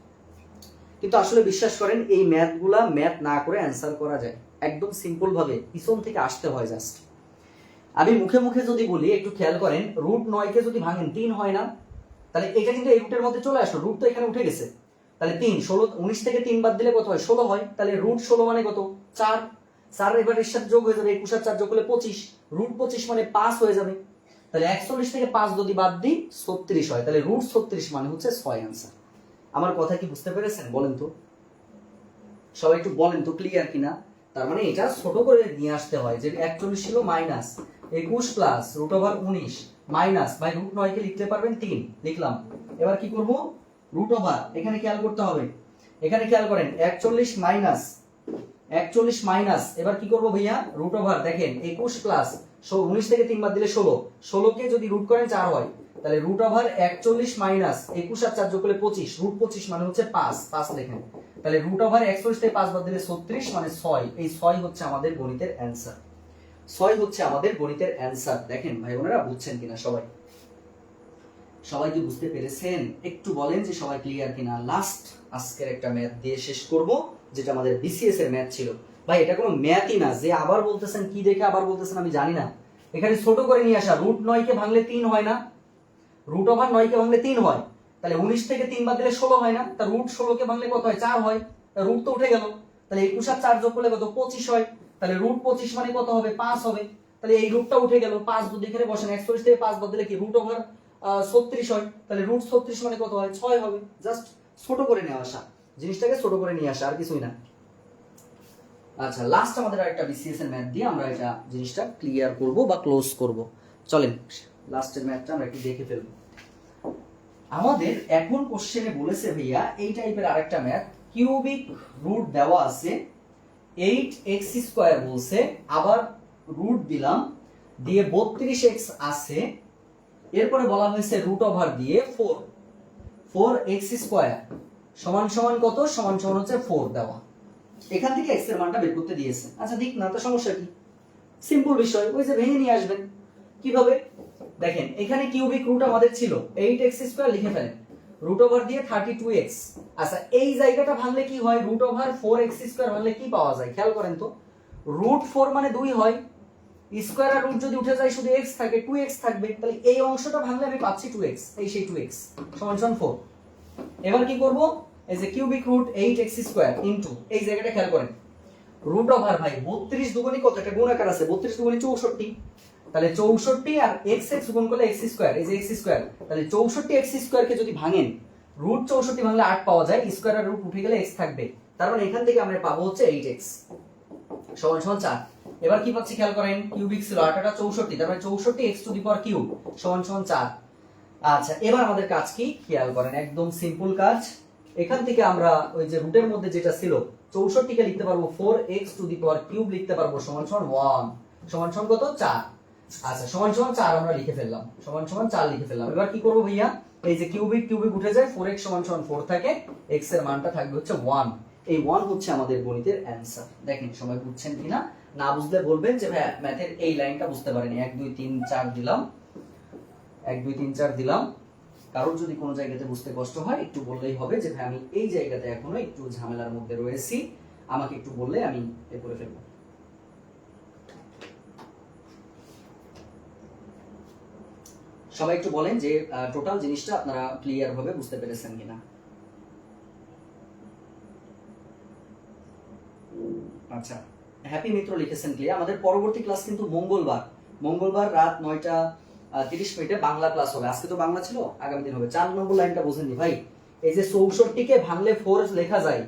কিন্তু আসলে বিশ্বাস করেন এই ম্যাথগুলা ম্যাথ না করে অ্যান্সার করা যায়। একদম সিম্পল ভাবে পিছন থেকে আসতে হয় জাস্ট। আমি মুখে মুখে যদি বলি, একটু খেয়াল করেন, রুট 9 কে যদি ভাঙেন 3 হয় না? তাহলে এটা কিন্তু এই রুটের মধ্যে চলে আসলো, রুট তো এখানে উঠে গেছে। তাহলে 3 16, 19 থেকে 3 বাদ দিলে কত হয়? 16 হয়। তাহলে রুট 16 মানে কত? 4। 4 এবার এর সাথে যোগ হয়ে যাবে, 21 আর 4 যোগ করলে 25। রুট 25 মানে 5 হয়ে যাবে। তাহলে 41 থেকে 5 যদি বাদ দিই 36 হয়। তাহলে রুট 36 মানে হচ্ছে 6 आंसर। আমার কথা কি বুঝতে পেরেছেন? বলেন তো সবাই, একটু বলেন তো ক্লিয়ার কিনা? তার মানে এটা ছোট করে নিয়ে আসতে হয়, যে 41 ছিল minus 21 plus root over 19 minus, ভাই রুট 9 কে লিখতে পারবেন 3, লিখলাম। এবার কি করব? রুট ওভার, এখানে খেয়াল করতে হবে, এখানে খেয়াল করেন 41 মাইনাস 41 মাইনাস, এবার কি করব ভাইয়া? রুট ওভার, দেখেন 21 প্লাস 19 থেকে 3 বাদ দিলে 16, 16 কে যদি রুট করেন 4 হয়। তাহলে রুট ওভার 41 মাইনাস 21 আর 4 যোগ করলে 25, রুট 25 মানে হচ্ছে 5, 5 লেখেন। তাহলে রুট ওভার 41 থেকে 5 বাদ দিলে 36 মানে 6। এই 6 হচ্ছে আমাদের গণিতের অ্যানসার। 6 হচ্ছে আমাদের গণিতের অ্যানসার। দেখেন ভাই বোনেরা, বুঝছেন কিনা সবাই? সবাই কি বুঝতে পেরেছেন? একটু বলেন যে সবাই ক্লিয়ার কিনা। লাস্ট আজকের একটা ম্যাথ দিয়ে শেষ করব, যেটা আমাদের বিসিএস এর ম্যাথ ছিল। ভাই এটা কোনো ম্যাথই না যে আবার বলতেছেন, কি দেখে আবার বলতেছেন আমি জানি না। এখানে ছোট করে নিয়ে আসা, রুট 9 কে ভাঙলে 3 হয় না? রুট ওভার 9 কে ভাঙলে 3 হয়। তাহলে 19 থেকে 3 বাদ দিলে 16 হয় না? তা রুট 16 কে ভাঙলে কত হয়? 4 হয়। রুট তো উঠে গেল। তাহলে 21 আর 4 যোগ করলে কত? 25 হয়। তাহলে রুট 25 মানে কত হবে? 5 হবে। তাহলে এই রুটটা উঠে গেল, 5 যদি এখানে বসেন 41 থেকে 5 বাদ দিলে কি রুট ওভার 36 হয়। তাহলে রুট 36 মানে কত হয়? 6 হবে। জাস্ট ছোট করে নিয়ে আসা, জিনিসটাকে ছোট করে নিয়ে আসা, আর কিছুই না। আচ্ছা, লাস্ট আমাদের আরেকটা বিসিএস এর ম্যাথ দিয়ে আমরা এটা জিনিসটা ক্লিয়ার করব বা ক্লোজ করব। চলেন লাস্টের ম্যাথটা আমরা একটু দেখে ফেলবো। আমাদের এখন কোশ্চেনে বলেছে ভাইয়া এই টাইপের আরেকটা ম্যাথ, কিউবিক রুট দেওয়া আছে 8x স্কয়ার বলছে, আবার রুট দিলাম দিয়ে 32x আছে, এরপরে বলা হয়েছে রুট ওভার দিয়ে 4x স্কয়ার সমান সমান কত? সমান সমান হচ্ছে 4 দেওয়া। এখান থেকে x এর মানটা বের করতে দিয়েছে। আচ্ছা ঠিক না, তো সমস্যা কি? সিম্পল বিষয়, ওই যে ভেঙে নিয়ে আসবেন। কিভাবে? দেখেন এখানে কিউবিক রুট আমাদের ছিল 8x স্কয়ার, লিখে ফেলেন রুট ওভার দিয়ে 32x। আচ্ছা এই জায়গাটা ভাঙলে কি হয়? রুট ওভার 4x স্কয়ার ভাঙলে কি পাওয়া যায়? খেয়াল করেন তো, রুট 4 মানে 2 হয়, স্কোয়ার আর রুট যদি উঠে যায় শুধু এক্স থাকে, 2x থাকবে, তাহলে এই অংশটা ভাঙলে আমি পাচ্ছি 2x, এই সেই 2x সমান সমান 4। এবার কি করব, এই যে cubic root 8x square into এই জায়গাটা খেয়াল করেন, রুট ওভার ভাই 32 দুগুণী কত, একটা গুণ আকার আছে, 32 দুগুণী 64, তাহলে 64 আর x গুণ করলে x স্কয়ার, এই যে x স্কয়ার, তাহলে 64 x স্কয়ার কে যদি ভাঙেন, রুট 64 ভাঙলে 8 পাওয়া যায়, স্কয়ার আর রুট উঠে গেলে x থাকবে, তার মানে এখান থেকে আমরা পাবো হচ্ছে 8x সমান সমান 4। এবার কি পাচ্ছি খেয়াল করেন, কিউবিক ছিল 8 8 64, তার মানে 64 x to the power cube সমান সমান 4। আচ্ছা এবার আমাদের কাজ কি খেয়াল করেন, একদম সিম্পল কাজ, এখান থেকে আমরা ওই যে রুটের মধ্যে যেটা ছিল 64 কে লিখতে পারবো 4x to the power cube লিখতে পারবো সমান সমান 1 সমান সমান কত 4। আচ্ছা সমান সমান 4 আমরা লিখে ফেললাম, সমান সমান 4 লিখে ফেললাম। এবার কি করব ভাইয়া, এই যে কিউবিক কিউবিক উঠে যায়, 4x সমান সমান 4 থাকে, x এর মানটা থাকবে হচ্ছে 1, এই 1 হচ্ছে আমাদের গণিতের অ্যানসার। দেখেন সবাই বুঝছেন কিনা, না বুঝলে বলবেন যে ভাই ম্যাথের এই লাইনটা বুঝতে পারেনি, 1 2 3 4 দিলাম, 1 2 3 4 দিলাম। কারোর যদি কোনো জায়গাতে বুঝতে কষ্ট হয় একটু বললেই হবে যে ভাই আমি এই জায়গাতে এখনো একটু ঝামেলার মধ্যে রয়েছি, আমাকে একটু বললে আমি এ করে ফেলবো। সবাই একটু বলেন যে টোটাল জিনিসটা আপনারা ক্লিয়ার ভাবে বুঝতে পেরেছেন কিনা। আচ্ছা হ্যাপি মিত্র লিখেছেন ক্লিয়ার। আমাদের পরবর্তী ক্লাস কিন্তু মঙ্গলবার রাত 9টা 30 মিনিটে বাংলা ক্লাস হবে। আজকে তো বাংলা ছিল, আগামী দিন হবে। 4 নম্বর লাইনটা বুঝেননি ভাই, এই যে 64 কে ভাঙলে 4 লেখা যায়,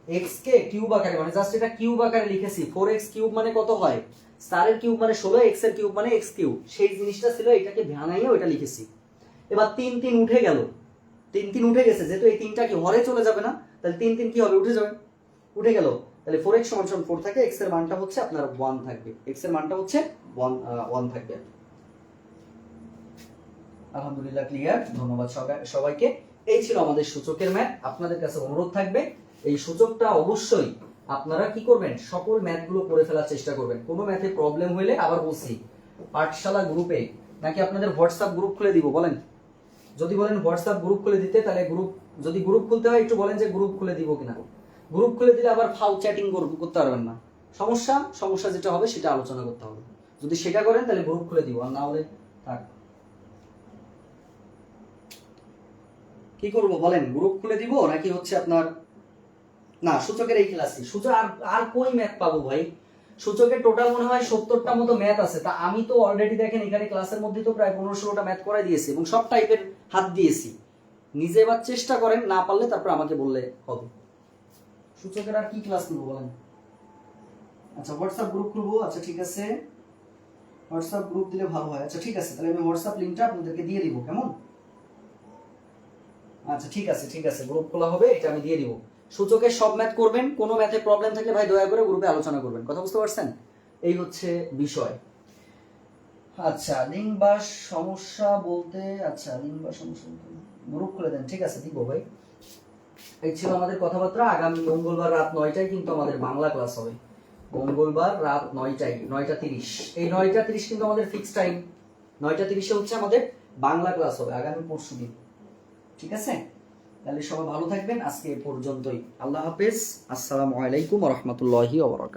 x কে কিউব আকারে, মানে জাস্ট এটা কিউব আকারে লিখেছি, 4x কিউব মানে কত হয়, স্টারের কিউব মানে 16, x এর কিউব মানে x কিউব, সেই জিনিসটা ছিল, এটাকে ভাঙাইয়ে ওটা লিখেছি। এবার 3 3 উঠে গেল, 3 3 উঠে গেছে, যেহেতু এই 3টা কি হরে চলে যাবে না, তাহলে 3 3 কি হবে, উঠে যাবে, উঠে গেল, তাহলে 4x সমান সমান 4 থাকে, x এর মানটা হচ্ছে আপনার 1 থাকবে, x এর মানটা হচ্ছে 1 থাকবে। আলহামদুলিল্লাহ ক্লিয়ার, ধন্যবাদ সবাইকে। এই ছিল আমাদের সূচকের ম্যাথ। আপনাদের কাছে অনুরোধ থাকবে এই সূচকটা অবশ্যই আপনারা কি করবেন, সকল ম্যাথগুলো করে ফেলার চেষ্টা করবেন। কোনো ম্যাথে প্রবলেম হইলে আবার বলছি পাঠশালা গ্রুপে, নাকি আপনাদের হোয়াটসঅ্যাপ গ্রুপ খুলে দিব বলেন, যদি বলেন হোয়াটসঅ্যাপ গ্রুপ খুলে দিতে, তাহলে গ্রুপ, যদি গ্রুপ খুলতে হয় একটু বলেন যে গ্রুপ খুলে দিব কিনা। গ্রুপ খুলে দিলে আবার ফাউ চ্যাটিং করতে পারবেন না, সমস্যা যেটা হবে সেটা আলোচনা করতে হবে। যদি সেটা করেন তাহলে গ্রুপ খুলে দিব, আর না হলে থাক। কি করব বলেন, গ্রুপ খুলে দিব নাকি হচ্ছে আপনার, না সূচকের এই ক্লাসে সূচক আর কই ম্যাথ পাবো ভাই, সূচকের টোটাল মনে হয় 70টা মতো ম্যাথ আছে, তা আমি তো অলরেডি দেখেন এখানে ক্লাসের মধ্যে তো প্রায় 15-16টা ম্যাথ করাই দিয়েছি এবং সব টাইপের হাত দিয়েছি। নিজে এবার চেষ্টা করেন, না পারলে তারপর আমাকে বললে হবে। সূচকের আর কি ক্লাস নেবো বলেন। আচ্ছা হোয়াটসঅ্যাপ গ্রুপ খুলবো, আচ্ছা ঠিক আছে, হোয়াটসঅ্যাপ গ্রুপ দিলে ভালো হয়। আচ্ছা ঠিক আছে, তাহলে আমি হোয়াটসঅ্যাপ লিংকটা আপনাদেরকে দিয়ে দিব, কেমন? আচ্ছা ঠিক আছে, গ্রুপ খোলা হবে, এটা আমি দিয়ে দিব। সূচকের সব ম্যাথ করবেন, কোনো ম্যাথে প্রবলেম থাকলে ভাই দয়া করে গ্রুপে আলোচনা করবেন, কথা বুঝতে পারছেন? এই হচ্ছে বিষয়। আচ্ছা লিঙ্ক বা সমস্যা বলতে, আচ্ছা লিঙ্ক বা সমস্যা বলতে গ্রুপ খুলে দেন, ঠিক আছে দিব ভাই। এই ছিল আমাদের কথাবার্তা। আগামী মঙ্গলবার রাত 9টায় কিন্তু আমাদের বাংলা ক্লাস হবে, মঙ্গলবার রাত 9টায়, 9:30। এই 9:30 কিন্তু আমাদের ফিক্স টাইম, 9:30 হচ্ছে আমাদের বাংলা ক্লাস হবে আগামী পরশুদিন, ঠিক আছে? তাহলে সবাই ভালো থাকবেন, আজকে এ পর্যন্তই। আল্লাহ হাফেজ, আসসালামু আলাইকুম ওয়া রাহমাতুল্লাহি ওয়া বারাকাতুহু।